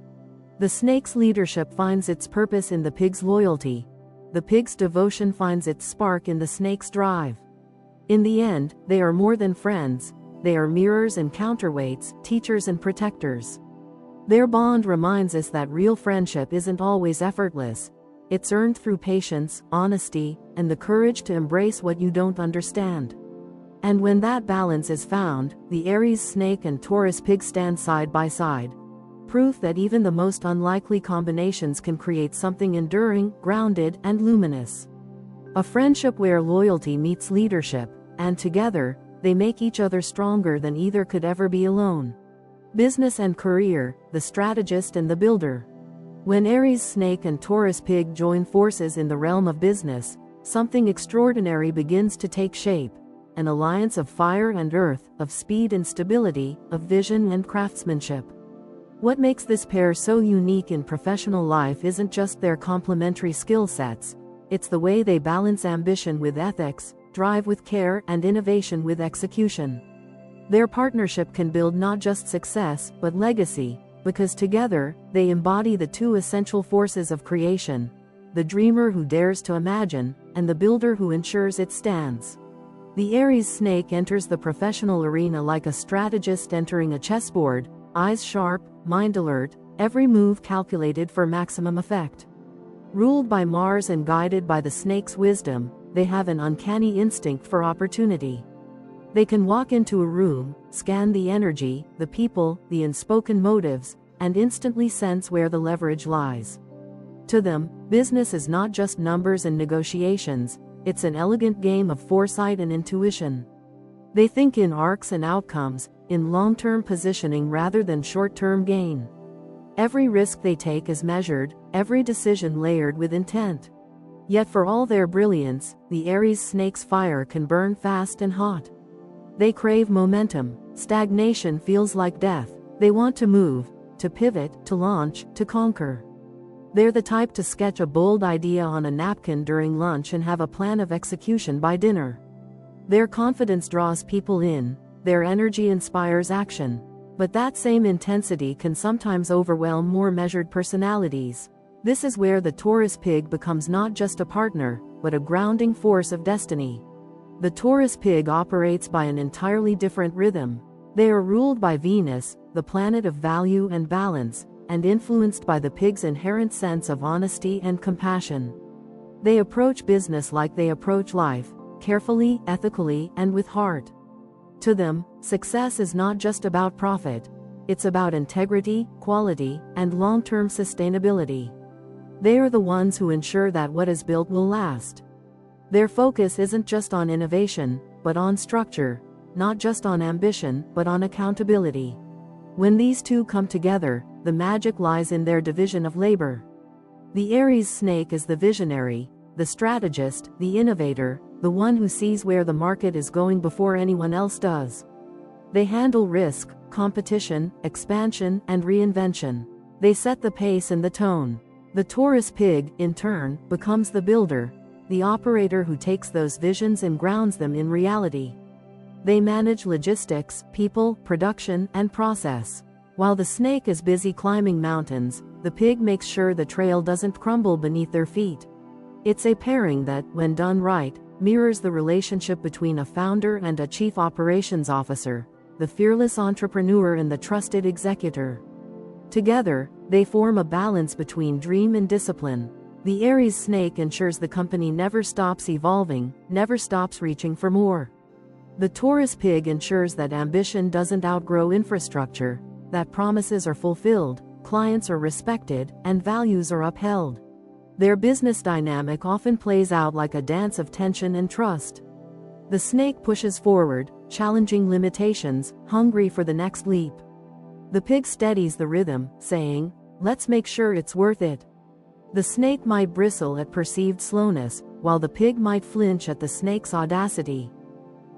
The snake's leadership finds its purpose in the pig's loyalty. The pig's devotion finds its spark in the snake's drive. In the end, they are more than friends, they are mirrors and counterweights, teachers and protectors. Their bond reminds us that real friendship isn't always effortless. It's earned through patience, honesty, and the courage to embrace what you don't understand. And when that balance is found, the Aries snake and Taurus pig stand side by side. Proof that even the most unlikely combinations can create something enduring, grounded, and luminous. A friendship where loyalty meets leadership, and together, they make each other stronger than either could ever be alone. Business and career, the strategist and the builder. When Aries snake and Taurus pig join forces in the realm of business, something extraordinary begins to take shape. An alliance of fire and earth, of speed and stability, of vision and craftsmanship. What makes this pair so unique in professional life isn't just their complementary skill sets, it's the way they balance ambition with ethics, drive with care, and innovation with execution. Their partnership can build not just success, but legacy, because together, they embody the two essential forces of creation: the dreamer who dares to imagine, and the builder who ensures it stands. The Aries snake enters the professional arena like a strategist entering a chessboard, eyes sharp, mind alert, every move calculated for maximum effect. Ruled by Mars and guided by the snake's wisdom, they have an uncanny instinct for opportunity. They can walk into a room, scan the energy, the people, the unspoken motives, and instantly sense where the leverage lies. To them, business is not just numbers and negotiations, it's an elegant game of foresight and intuition. They think in arcs and outcomes, in long-term positioning rather than short-term gain. Every risk they take is measured, every decision layered with intent. Yet for all their brilliance, the Aries snake's fire can burn fast and hot. They crave momentum. Stagnation feels like death. They want to move, to pivot, to launch, to conquer. They're the type to sketch a bold idea on a napkin during lunch and have a plan of execution by dinner. Their confidence draws people in, their energy inspires action. But that same intensity can sometimes overwhelm more measured personalities. This is where the Taurus pig becomes not just a partner, but a grounding force of destiny. The Taurus pig operates by an entirely different rhythm. They are ruled by Venus, the planet of value and balance, and influenced by the pig's inherent sense of honesty and compassion. They approach business like they approach life, carefully, ethically, and with heart. To them, success is not just about profit. It's about integrity, quality, and long-term sustainability. They are the ones who ensure that what is built will last. Their focus isn't just on innovation, but on structure, not just on ambition, but on accountability. When these two come together, the magic lies in their division of labor. The Aries snake is the visionary, the strategist, the innovator, the one who sees where the market is going before anyone else does. They handle risk, competition, expansion, and reinvention. They set the pace and the tone. The Taurus pig, in turn, becomes the builder, the operator who takes those visions and grounds them in reality. They manage logistics, people, production, and process. While the snake is busy climbing mountains, the pig makes sure the trail doesn't crumble beneath their feet. It's a pairing that, when done right, mirrors the relationship between a founder and a chief operations officer, the fearless entrepreneur and the trusted executor. Together, they form a balance between dream and discipline. The Aries Snake ensures the company never stops evolving, never stops reaching for more. The Taurus Pig ensures that ambition doesn't outgrow infrastructure, that promises are fulfilled, clients are respected, and values are upheld. Their business dynamic often plays out like a dance of tension and trust. The snake pushes forward, challenging limitations, hungry for the next leap. The pig steadies the rhythm, saying, "Let's make sure it's worth it." The snake might bristle at perceived slowness, while the pig might flinch at the snake's audacity.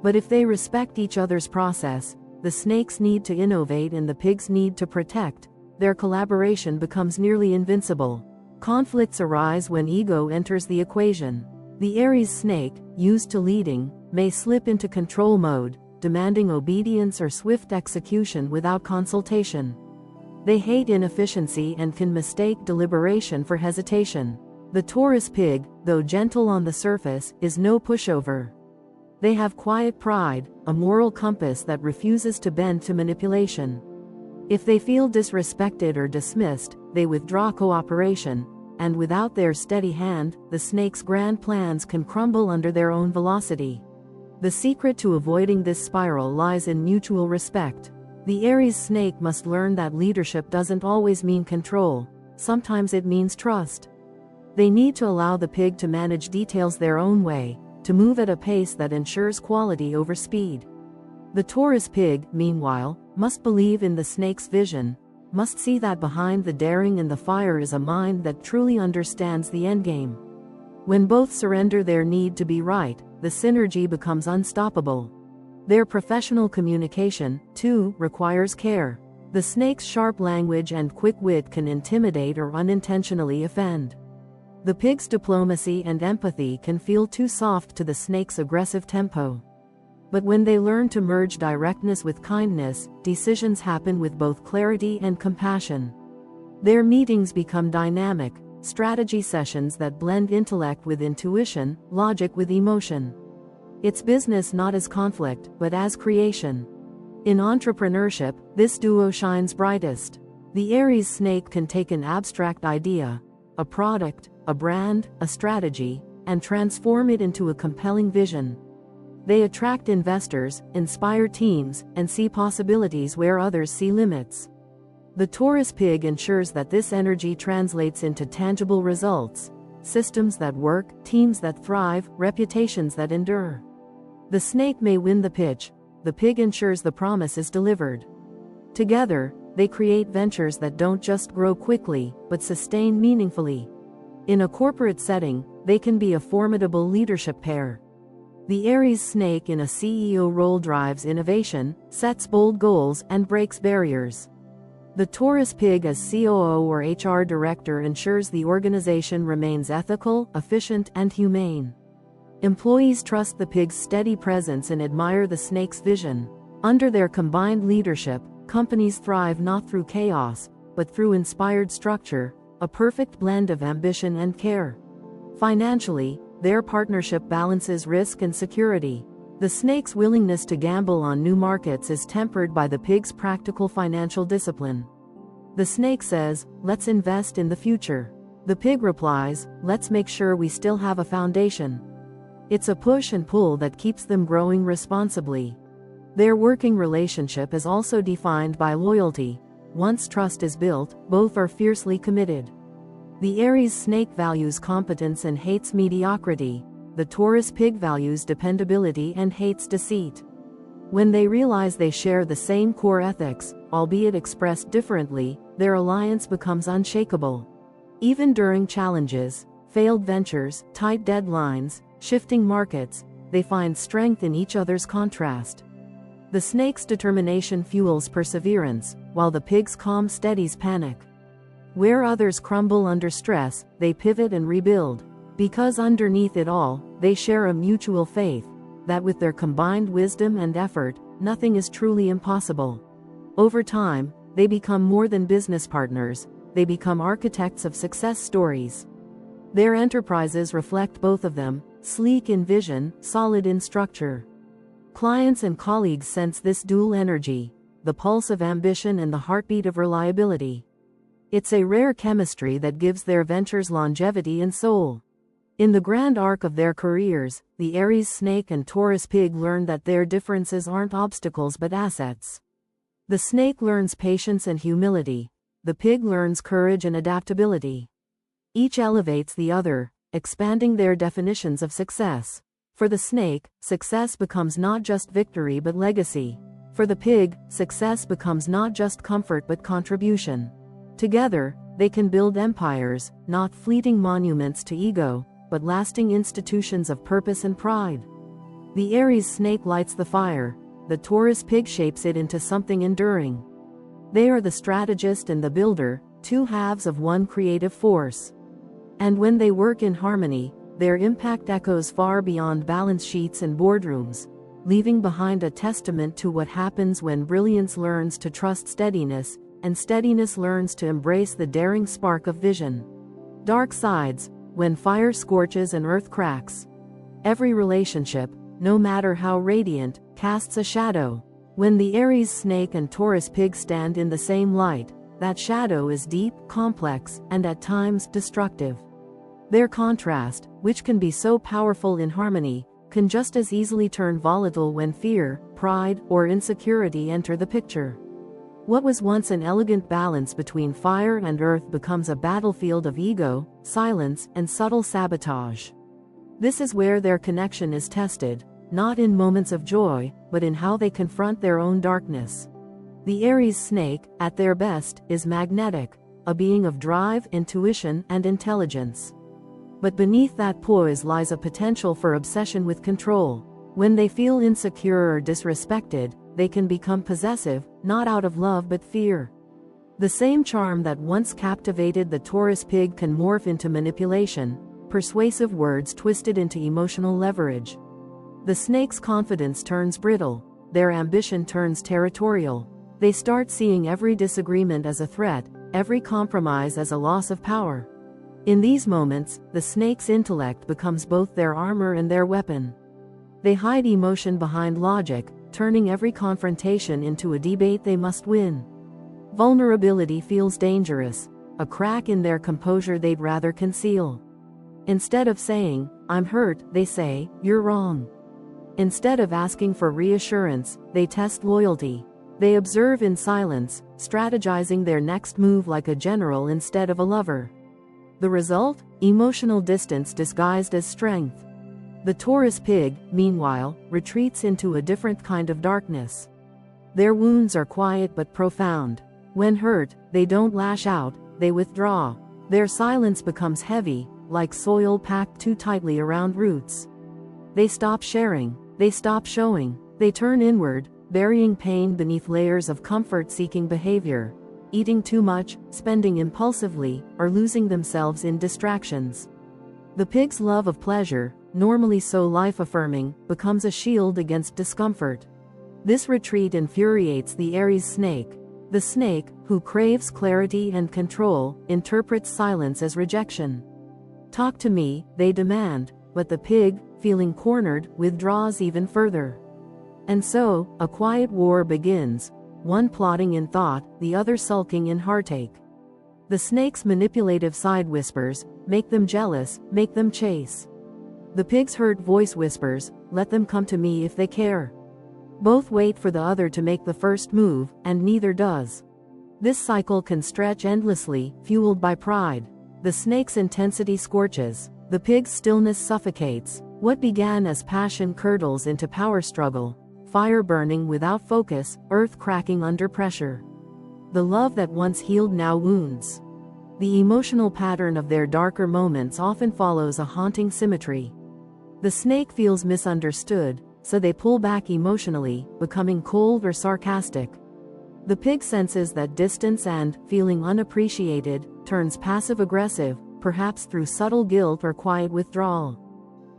But if they respect each other's process, the snake's need to innovate and the pig's need to protect, their collaboration becomes nearly invincible. Conflicts arise when ego enters the equation. The Aries Snake, used to leading, may slip into control mode, demanding obedience or swift execution without consultation. They hate inefficiency and can mistake deliberation for hesitation. The Taurus Pig, though gentle on the surface, is no pushover. They have quiet pride, a moral compass that refuses to bend to manipulation. If they feel disrespected or dismissed, they withdraw cooperation, and without their steady hand, the snake's grand plans can crumble under their own velocity. The secret to avoiding this spiral lies in mutual respect. The Aries Snake must learn that leadership doesn't always mean control, sometimes it means trust. They need to allow the pig to manage details their own way, to move at a pace that ensures quality over speed. The Taurus Pig, meanwhile, must believe in the snake's vision, must see that behind the daring and the fire is a mind that truly understands the endgame. When both surrender their need to be right, the synergy becomes unstoppable. Their professional communication, too, requires care. The snake's sharp language and quick wit can intimidate or unintentionally offend. The pig's diplomacy and empathy can feel too soft to the snake's aggressive tempo. But when they learn to merge directness with kindness, decisions happen with both clarity and compassion. Their meetings become dynamic, strategy sessions that blend intellect with intuition, logic with emotion. It's business not as conflict, but as creation. In entrepreneurship, this duo shines brightest. The Aries Snake can take an abstract idea, a product, a brand, a strategy, and transform it into a compelling vision. They attract investors, inspire teams, and see possibilities where others see limits. The Taurus Pig ensures that this energy translates into tangible results, systems that work, teams that thrive, reputations that endure. The snake may win the pitch, the pig ensures the promise is delivered. Together, they create ventures that don't just grow quickly, but sustain meaningfully. In a corporate setting, they can be a formidable leadership pair. The Aries Snake in a CEO role drives innovation, sets bold goals, and breaks barriers. The Taurus Pig as COO or HR director ensures the organization remains ethical, efficient, and humane. Employees trust the pig's steady presence and admire the snake's vision. Under their combined leadership, companies thrive not through chaos, but through inspired structure, a perfect blend of ambition and care. Financially, their partnership balances risk and security. The snake's willingness to gamble on new markets is tempered by the pig's practical financial discipline. The snake says, "Let's invest in the future." The pig replies, "Let's make sure we still have a foundation." It's a push and pull that keeps them growing responsibly. Their working relationship is also defined by loyalty. Once trust is built, both are fiercely committed. The Aries Snake values competence and hates mediocrity. The Taurus Pig values dependability and hates deceit. When they realize they share the same core ethics, albeit expressed differently, their alliance becomes unshakable. Even during challenges, failed ventures, tight deadlines, shifting markets, they find strength in each other's contrast. The snake's determination fuels perseverance, while the pig's calm steadies panic. Where others crumble under stress, they pivot and rebuild. Because underneath it all, they share a mutual faith that with their combined wisdom and effort, nothing is truly impossible. Over time, they become more than business partners, they become architects of success stories. Their enterprises reflect both of them, sleek in vision, solid in structure. Clients and colleagues sense this dual energy, the pulse of ambition and the heartbeat of reliability. It's a rare chemistry that gives their ventures longevity and soul. In the grand arc of their careers, the Aries Snake and Taurus Pig learn that their differences aren't obstacles but assets. The snake learns patience and humility. The pig learns courage and adaptability. Each elevates the other, expanding their definitions of success. For the snake, success becomes not just victory but legacy. For the pig, success becomes not just comfort but contribution. Together, they can build empires, not fleeting monuments to ego, but lasting institutions of purpose and pride. The Aries Snake lights the fire, the Taurus Pig shapes it into something enduring. They are the strategist and the builder, two halves of one creative force. And when they work in harmony, their impact echoes far beyond balance sheets and boardrooms, leaving behind a testament to what happens when brilliance learns to trust steadiness, and steadiness learns to embrace the daring spark of vision. Dark sides, when fire scorches and earth cracks. Every relationship, no matter how radiant, casts a shadow. When the Aries Snake and Taurus Pig stand in the same light, that shadow is deep, complex, and at times destructive. Their contrast, which can be so powerful in harmony, can just as easily turn volatile when fear, pride, or insecurity enter the picture. What was once an elegant balance between fire and earth becomes a battlefield of ego, silence, and subtle sabotage. This is where their connection is tested, not in moments of joy, but in how they confront their own darkness. The Aries Snake, at their best, is magnetic, a being of drive, intuition, and intelligence. But beneath that poise lies a potential for obsession with control. When they feel insecure or disrespected, they can become possessive, not out of love but fear. The same charm that once captivated the Taurus Pig can morph into manipulation, persuasive words twisted into emotional leverage. The snake's confidence turns brittle, their ambition turns territorial. They start seeing every disagreement as a threat, every compromise as a loss of power. In these moments, the snake's intellect becomes both their armor and their weapon. They hide emotion behind logic, turning every confrontation into a debate they must win. Vulnerability feels dangerous, a crack in their composure they'd rather conceal. Instead of saying, "I'm hurt," they say, "You're wrong." Instead of asking for reassurance, they test loyalty. They observe in silence, strategizing their next move like a general instead of a lover. The result? Emotional distance disguised as strength. The Taurus Pig, meanwhile, retreats into a different kind of darkness. Their wounds are quiet but profound. When hurt, they don't lash out, they withdraw. Their silence becomes heavy, like soil packed too tightly around roots. They stop sharing, they stop showing, they turn inward, burying pain beneath layers of comfort-seeking behavior, eating too much, spending impulsively, or losing themselves in distractions. The pig's love of pleasure, normally so life-affirming, becomes a shield against discomfort. This retreat infuriates the Aries Snake. The snake, who craves clarity and control, interprets silence as rejection. "Talk to me," they demand, but the pig, feeling cornered, withdraws even further. And so, a quiet war begins, one plotting in thought, the other sulking in heartache. The snake's manipulative side whispers, "Make them jealous, make them chase." The pig's hurt voice whispers, "Let them come to me if they care." Both wait for the other to make the first move, and neither does. This cycle can stretch endlessly, fueled by pride. The snake's intensity scorches, the pig's stillness suffocates. What began as passion curdles into power struggle, fire burning without focus, earth cracking under pressure. The love that once healed now wounds. The emotional pattern of their darker moments often follows a haunting symmetry. The snake feels misunderstood, so they pull back emotionally, becoming cold or sarcastic. The pig senses that distance and, feeling unappreciated, turns passive-aggressive, perhaps through subtle guilt or quiet withdrawal.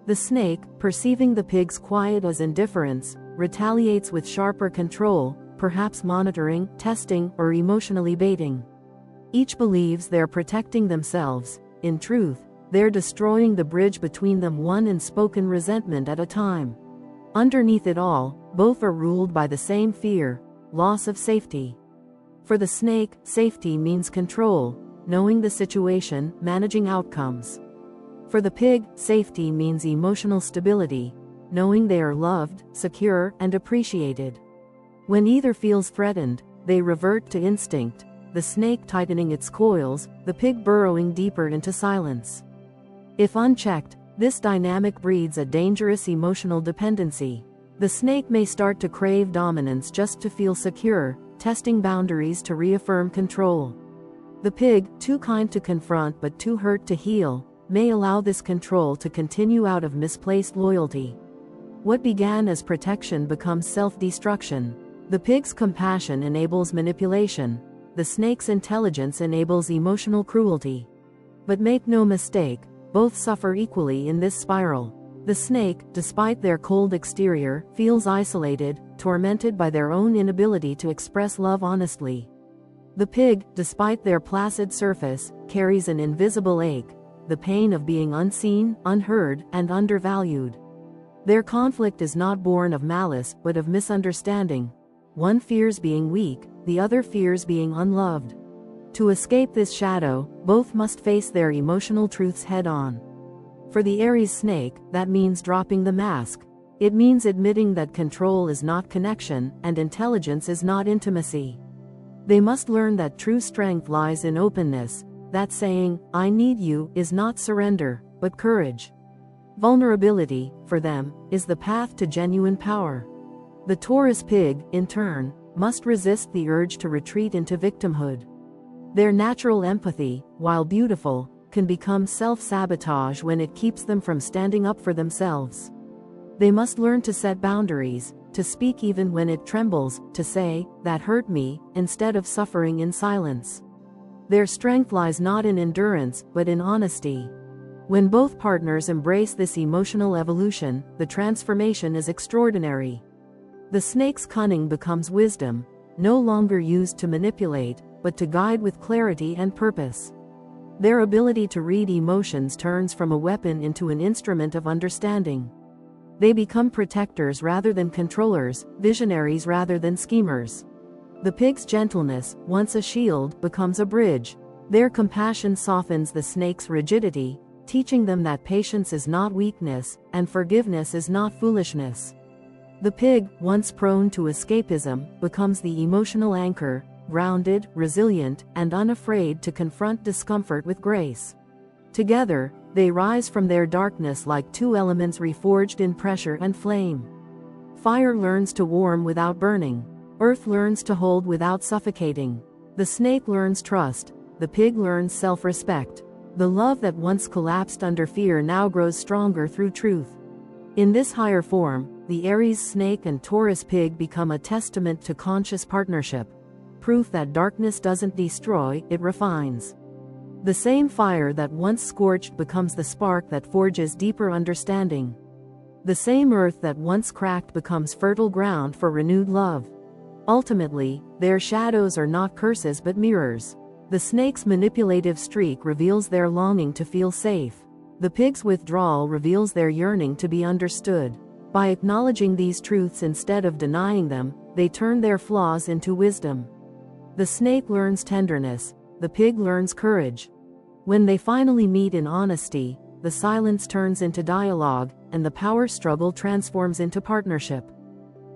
The snake, perceiving the pig's quiet as indifference, retaliates with sharper control, perhaps monitoring, testing, or emotionally baiting. Each believes they're protecting themselves. In truth, they're destroying the bridge between them, one unspoken resentment at a time. Underneath it all, both are ruled by the same fear: loss of safety. For the snake, safety means control, knowing the situation, managing outcomes. For the pig, safety means emotional stability, knowing they are loved, secure, and appreciated. When either feels threatened, they revert to instinct, the snake tightening its coils, the pig burrowing deeper into silence. If unchecked, this dynamic breeds a dangerous emotional dependency. The snake may start to crave dominance just to feel secure, testing boundaries to reaffirm control. The pig, too kind to confront but too hurt to heal, may allow this control to continue out of misplaced loyalty. What began as protection becomes self-destruction. The pig's compassion enables manipulation. The snake's intelligence enables emotional cruelty. But make no mistake, both suffer equally in this spiral. The snake, despite their cold exterior, feels isolated, tormented by their own inability to express love honestly. The pig, despite their placid surface, carries an invisible ache, the pain of being unseen, unheard, and undervalued. Their conflict is not born of malice, but of misunderstanding. One fears being weak, the other fears being unloved. To escape this shadow, both must face their emotional truths head-on. For the Aries snake, that means dropping the mask. It means admitting that control is not connection, and intelligence is not intimacy. They must learn that true strength lies in openness, that saying, "I need you," is not surrender, but courage. Vulnerability, for them, is the path to genuine power. The Taurus pig, in turn, must resist the urge to retreat into victimhood. Their natural empathy, while beautiful, can become self-sabotage when it keeps them from standing up for themselves. They must learn to set boundaries, to speak even when it trembles, to say, "That hurt me," instead of suffering in silence. Their strength lies not in endurance, but in honesty. When both partners embrace this emotional evolution, the transformation is extraordinary. The snake's cunning becomes wisdom, no longer used to manipulate, but to guide with clarity and purpose. Their ability to read emotions turns from a weapon into an instrument of understanding. They become protectors rather than controllers, visionaries rather than schemers. The pig's gentleness, once a shield, becomes a bridge. Their compassion softens the snake's rigidity, teaching them that patience is not weakness, and forgiveness is not foolishness. The pig, once prone to escapism, becomes the emotional anchor, grounded, resilient, and unafraid to confront discomfort with grace. Together, they rise from their darkness like two elements reforged in pressure and flame. Fire learns to warm without burning. Earth learns to hold without suffocating. The snake learns trust. The pig learns self-respect. The love that once collapsed under fear now grows stronger through truth. In this higher form, the Aries snake and Taurus pig become a testament to conscious partnership. Proof that darkness doesn't destroy, it refines. The same fire that once scorched becomes the spark that forges deeper understanding. The same earth that once cracked becomes fertile ground for renewed love. Ultimately, their shadows are not curses but mirrors. The snake's manipulative streak reveals their longing to feel safe. The pig's withdrawal reveals their yearning to be understood. By acknowledging these truths instead of denying them, they turn their flaws into wisdom. The snake learns tenderness, the pig learns courage. When they finally meet in honesty, the silence turns into dialogue, and the power struggle transforms into partnership.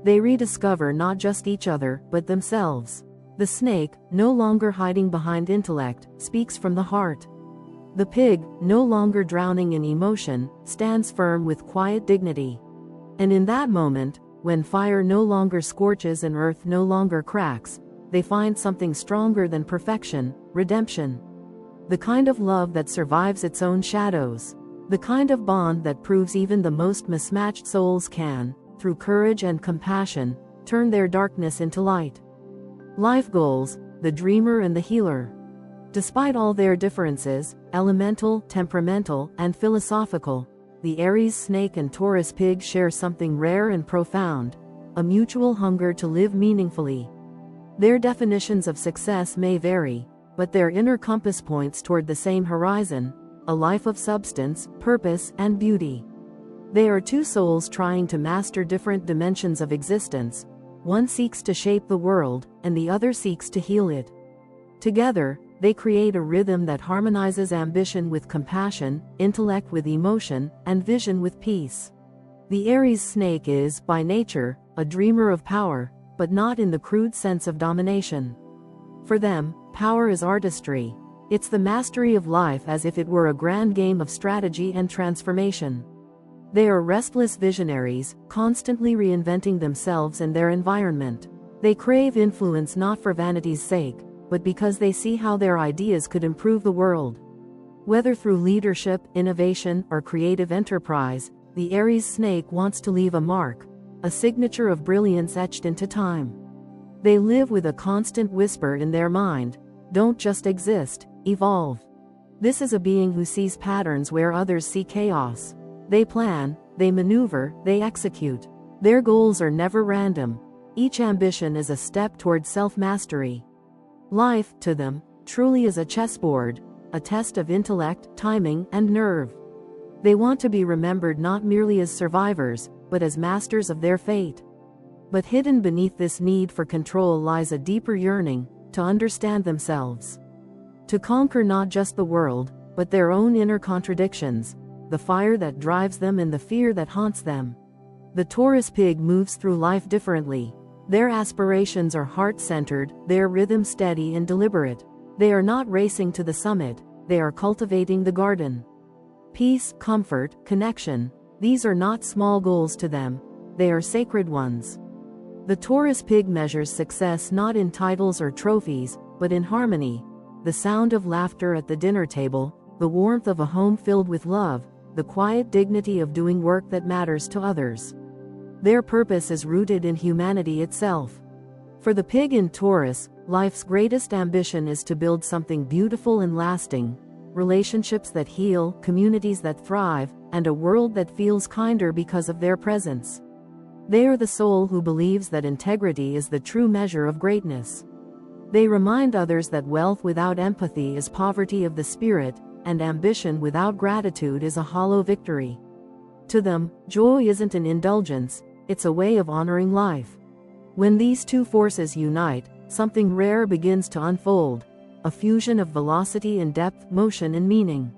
They rediscover not just each other, but themselves. The snake, no longer hiding behind intellect, speaks from the heart. The pig, no longer drowning in emotion, stands firm with quiet dignity. And in that moment, when fire no longer scorches and earth no longer cracks, they find something stronger than perfection: redemption. The kind of love that survives its own shadows. The kind of bond that proves even the most mismatched souls can, through courage and compassion, turn their darkness into light. Life goals: the dreamer and the healer. Despite all their differences, elemental, temperamental, and philosophical, the Aries snake and Taurus pig share something rare and profound: a mutual hunger to live meaningfully. Their definitions of success may vary, but their inner compass points toward the same horizon: a life of substance, purpose, and beauty. They are two souls trying to master different dimensions of existence. One seeks to shape the world, and the other seeks to heal it. Together, they create a rhythm that harmonizes ambition with compassion, intellect with emotion, and vision with peace. The Aries snake is, by nature, a dreamer of power, but not in the crude sense of domination. For them, power is artistry. It's the mastery of life as if it were a grand game of strategy and transformation. They are restless visionaries, constantly reinventing themselves and their environment. They crave influence not for vanity's sake, but because they see how their ideas could improve the world. Whether through leadership, innovation, or creative enterprise, the Aries snake wants to leave a mark, a signature of brilliance etched into time. They live with a constant whisper in their mind, "Don't just exist, evolve." This is a being who sees patterns where others see chaos. They plan, they maneuver, they execute. Their goals are never random. Each ambition is a step toward self-mastery. Life, to them, truly is a chessboard, a test of intellect, timing, and nerve. They want to be remembered not merely as survivors, but as masters of their fate. But hidden beneath this need for control lies a deeper yearning to understand themselves. To conquer not just the world, but their own inner contradictions, the fire that drives them and the fear that haunts them. The Taurus Pig moves through life differently. Their aspirations are heart-centered, their rhythm steady and deliberate. They are not racing to the summit, they are cultivating the garden. Peace, comfort, connection, these are not small goals to them, they are sacred ones. The Taurus Pig measures success not in titles or trophies, but in harmony. The sound of laughter at the dinner table, the warmth of a home filled with love, the quiet dignity of doing work that matters to others. Their purpose is rooted in humanity itself. For the pig in Taurus, life's greatest ambition is to build something beautiful and lasting, relationships that heal, communities that thrive, and a world that feels kinder because of their presence. They are the soul who believes that integrity is the true measure of greatness. They remind others that wealth without empathy is poverty of the spirit, and ambition without gratitude is a hollow victory. To them, joy isn't an indulgence, it's a way of honoring life. When these two forces unite, something rare begins to unfold, a fusion of velocity and depth, motion and meaning.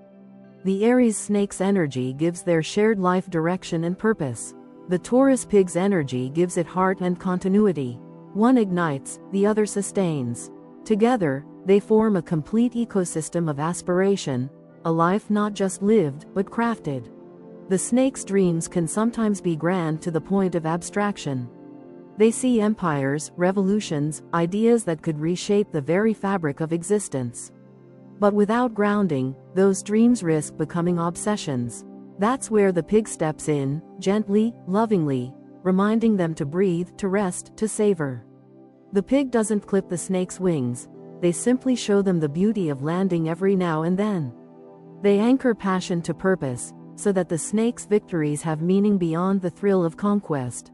The Aries snake's energy gives their shared life direction and purpose. The Taurus Pig's energy gives it heart and continuity. One ignites, the other sustains. Together, they form a complete ecosystem of aspiration, a life not just lived, but crafted. The snake's dreams can sometimes be grand to the point of abstraction. They see empires, revolutions, ideas that could reshape the very fabric of existence. But without grounding, those dreams risk becoming obsessions. That's where the pig steps in, gently, lovingly, reminding them to breathe, to rest, to savor. The pig doesn't clip the snake's wings, they simply show them the beauty of landing every now and then. They anchor passion to purpose, so that the snake's victories have meaning beyond the thrill of conquest.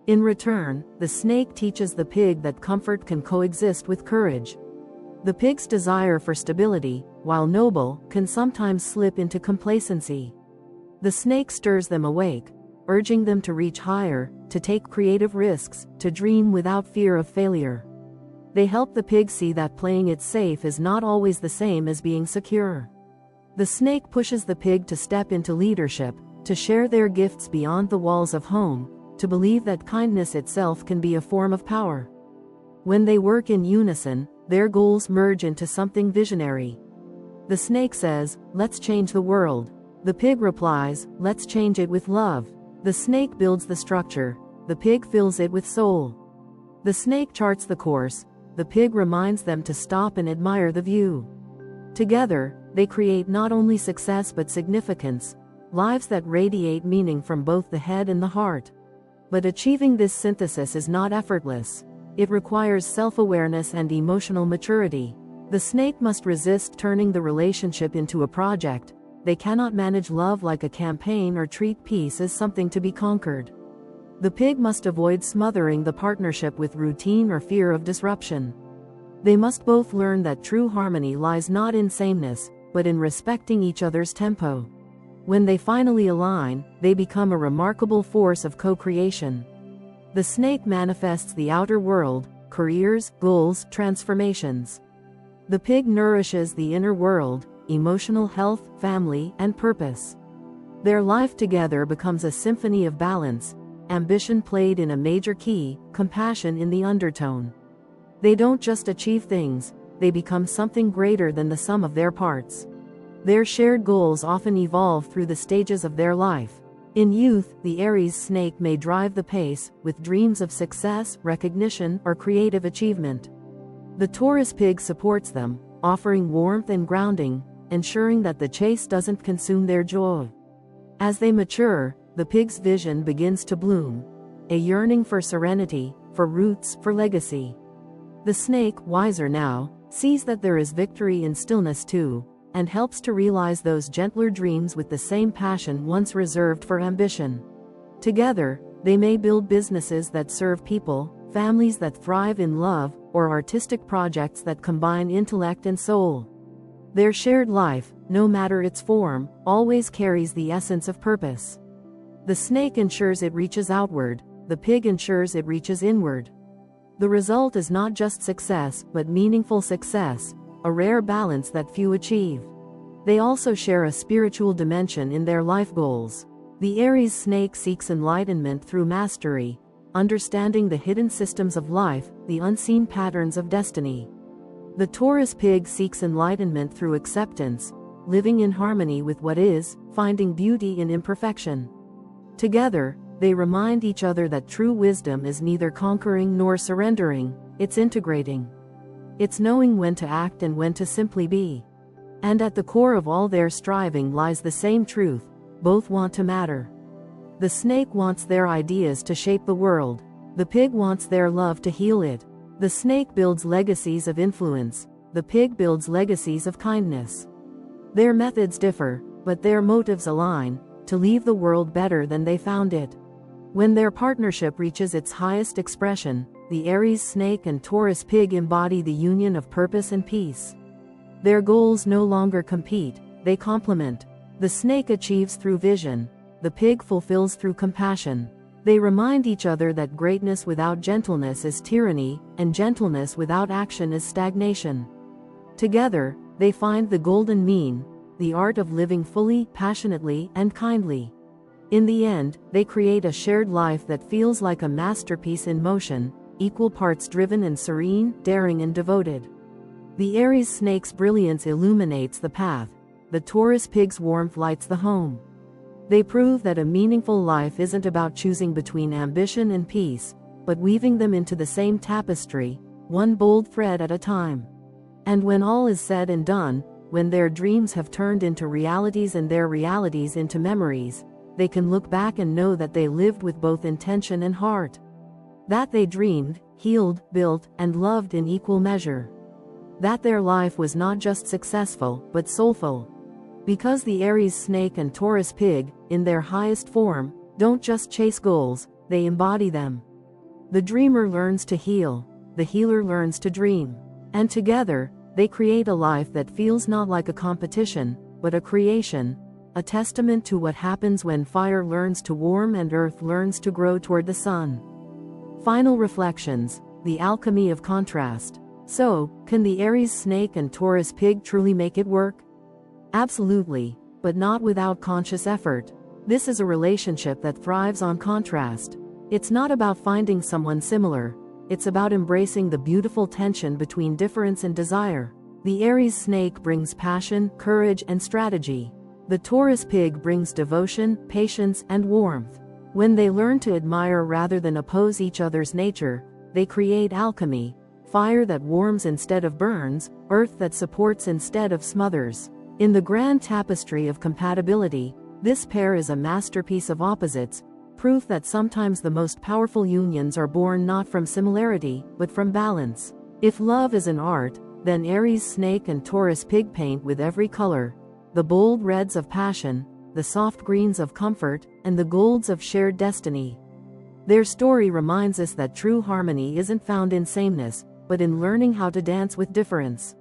In return, the snake teaches the pig that comfort can coexist with courage. The pig's desire for stability, while noble, can sometimes slip into complacency. The snake stirs them awake, urging them to reach higher, to take creative risks, to dream without fear of failure. They help the pig see that playing it safe is not always the same as being secure. The snake pushes the pig to step into leadership, to share their gifts beyond the walls of home, to believe that kindness itself can be a form of power. When they work in unison, their goals merge into something visionary. The snake says, "Let's change the world." The pig replies, "Let's change it with love." The snake builds the structure, the pig fills it with soul. The snake charts the course, the pig reminds them to stop and admire the view. Together, they create not only success but significance, lives that radiate meaning from both the head and the heart. But achieving this synthesis is not effortless. It requires self-awareness and emotional maturity. The snake must resist turning the relationship into a project. They cannot manage love like a campaign or treat peace as something to be conquered. The pig must avoid smothering the partnership with routine or fear of disruption. They must both learn that true harmony lies not in sameness, but in respecting each other's tempo. When they finally align, they become a remarkable force of co-creation. The snake manifests the outer world, careers, goals, transformations. The pig nourishes the inner world, emotional health, family, and purpose. Their life together becomes a symphony of balance, ambition played in a major key, compassion in the undertone. They don't just achieve things, they become something greater than the sum of their parts. Their shared goals often evolve through the stages of their life. In youth, the Aries snake may drive the pace, with dreams of success, recognition, or creative achievement. The Taurus pig supports them, offering warmth and grounding, ensuring that the chase doesn't consume their joy. As they mature, the pig's vision begins to bloom, a yearning for serenity, for roots, for legacy. The snake, wiser now, sees that there is victory in stillness too, and helps to realize those gentler dreams with the same passion once reserved for ambition. Together, they may build businesses that serve people, families that thrive in love, or artistic projects that combine intellect and soul. Their shared life, no matter its form, always carries the essence of purpose. The snake ensures it reaches outward, the pig ensures it reaches inward. The result is not just success, but meaningful success, a rare balance that few achieve. They also share a spiritual dimension in their life goals. The Aries snake seeks enlightenment through mastery, understanding the hidden systems of life, the unseen patterns of destiny. The Taurus pig seeks enlightenment through acceptance, living in harmony with what is, finding beauty in imperfection. Together, they remind each other that true wisdom is neither conquering nor surrendering, it's integrating. It's knowing when to act and when to simply be. And at the core of all their striving lies the same truth: both want to matter. The snake wants their ideas to shape the world. The pig wants their love to heal it. The snake builds legacies of influence. The pig builds legacies of kindness. Their methods differ, but their motives align: to leave the world better than they found it. When their partnership reaches its highest expression, the Aries snake and Taurus pig embody the union of purpose and peace. Their goals no longer compete, they complement. The snake achieves through vision, the pig fulfills through compassion. They remind each other that greatness without gentleness is tyranny, and gentleness without action is stagnation. Together, they find the golden mean, the art of living fully, passionately, and kindly. In the end, they create a shared life that feels like a masterpiece in motion, equal parts driven and serene, daring and devoted. The Aries snake's brilliance illuminates the path. The Taurus pig's warmth lights the home. They prove that a meaningful life isn't about choosing between ambition and peace, but weaving them into the same tapestry, one bold thread at a time. And when all is said and done, when their dreams have turned into realities and their realities into memories, they can look back and know that they lived with both intention and heart. That they dreamed, healed, built, and loved in equal measure. That their life was not just successful, but soulful. Because the Aries snake and Taurus pig, in their highest form, don't just chase goals, they embody them. The dreamer learns to heal, the healer learns to dream. And together, they create a life that feels not like a competition, but a creation, a testament to what happens when fire learns to warm and earth learns to grow toward the sun. Final reflections: the alchemy of contrast. So, can the Aries snake and Taurus pig truly make it work? Absolutely, but not without conscious effort. This is a relationship that thrives on contrast. It's not about finding someone similar, it's about embracing the beautiful tension between difference and desire. The Aries snake brings passion, courage, and strategy. The Taurus pig brings devotion, patience, and warmth. When they learn to admire rather than oppose each other's nature, they create alchemy: fire that warms instead of burns, earth that supports instead of smothers. In the grand tapestry of compatibility, this pair is a masterpiece of opposites, proof that sometimes the most powerful unions are born not from similarity, but from balance. If love is an art, then Aries snake and Taurus pig paint with every color: the bold reds of passion, the soft greens of comfort, and the golds of shared destiny. Their story reminds us that true harmony isn't found in sameness, but in learning how to dance with difference.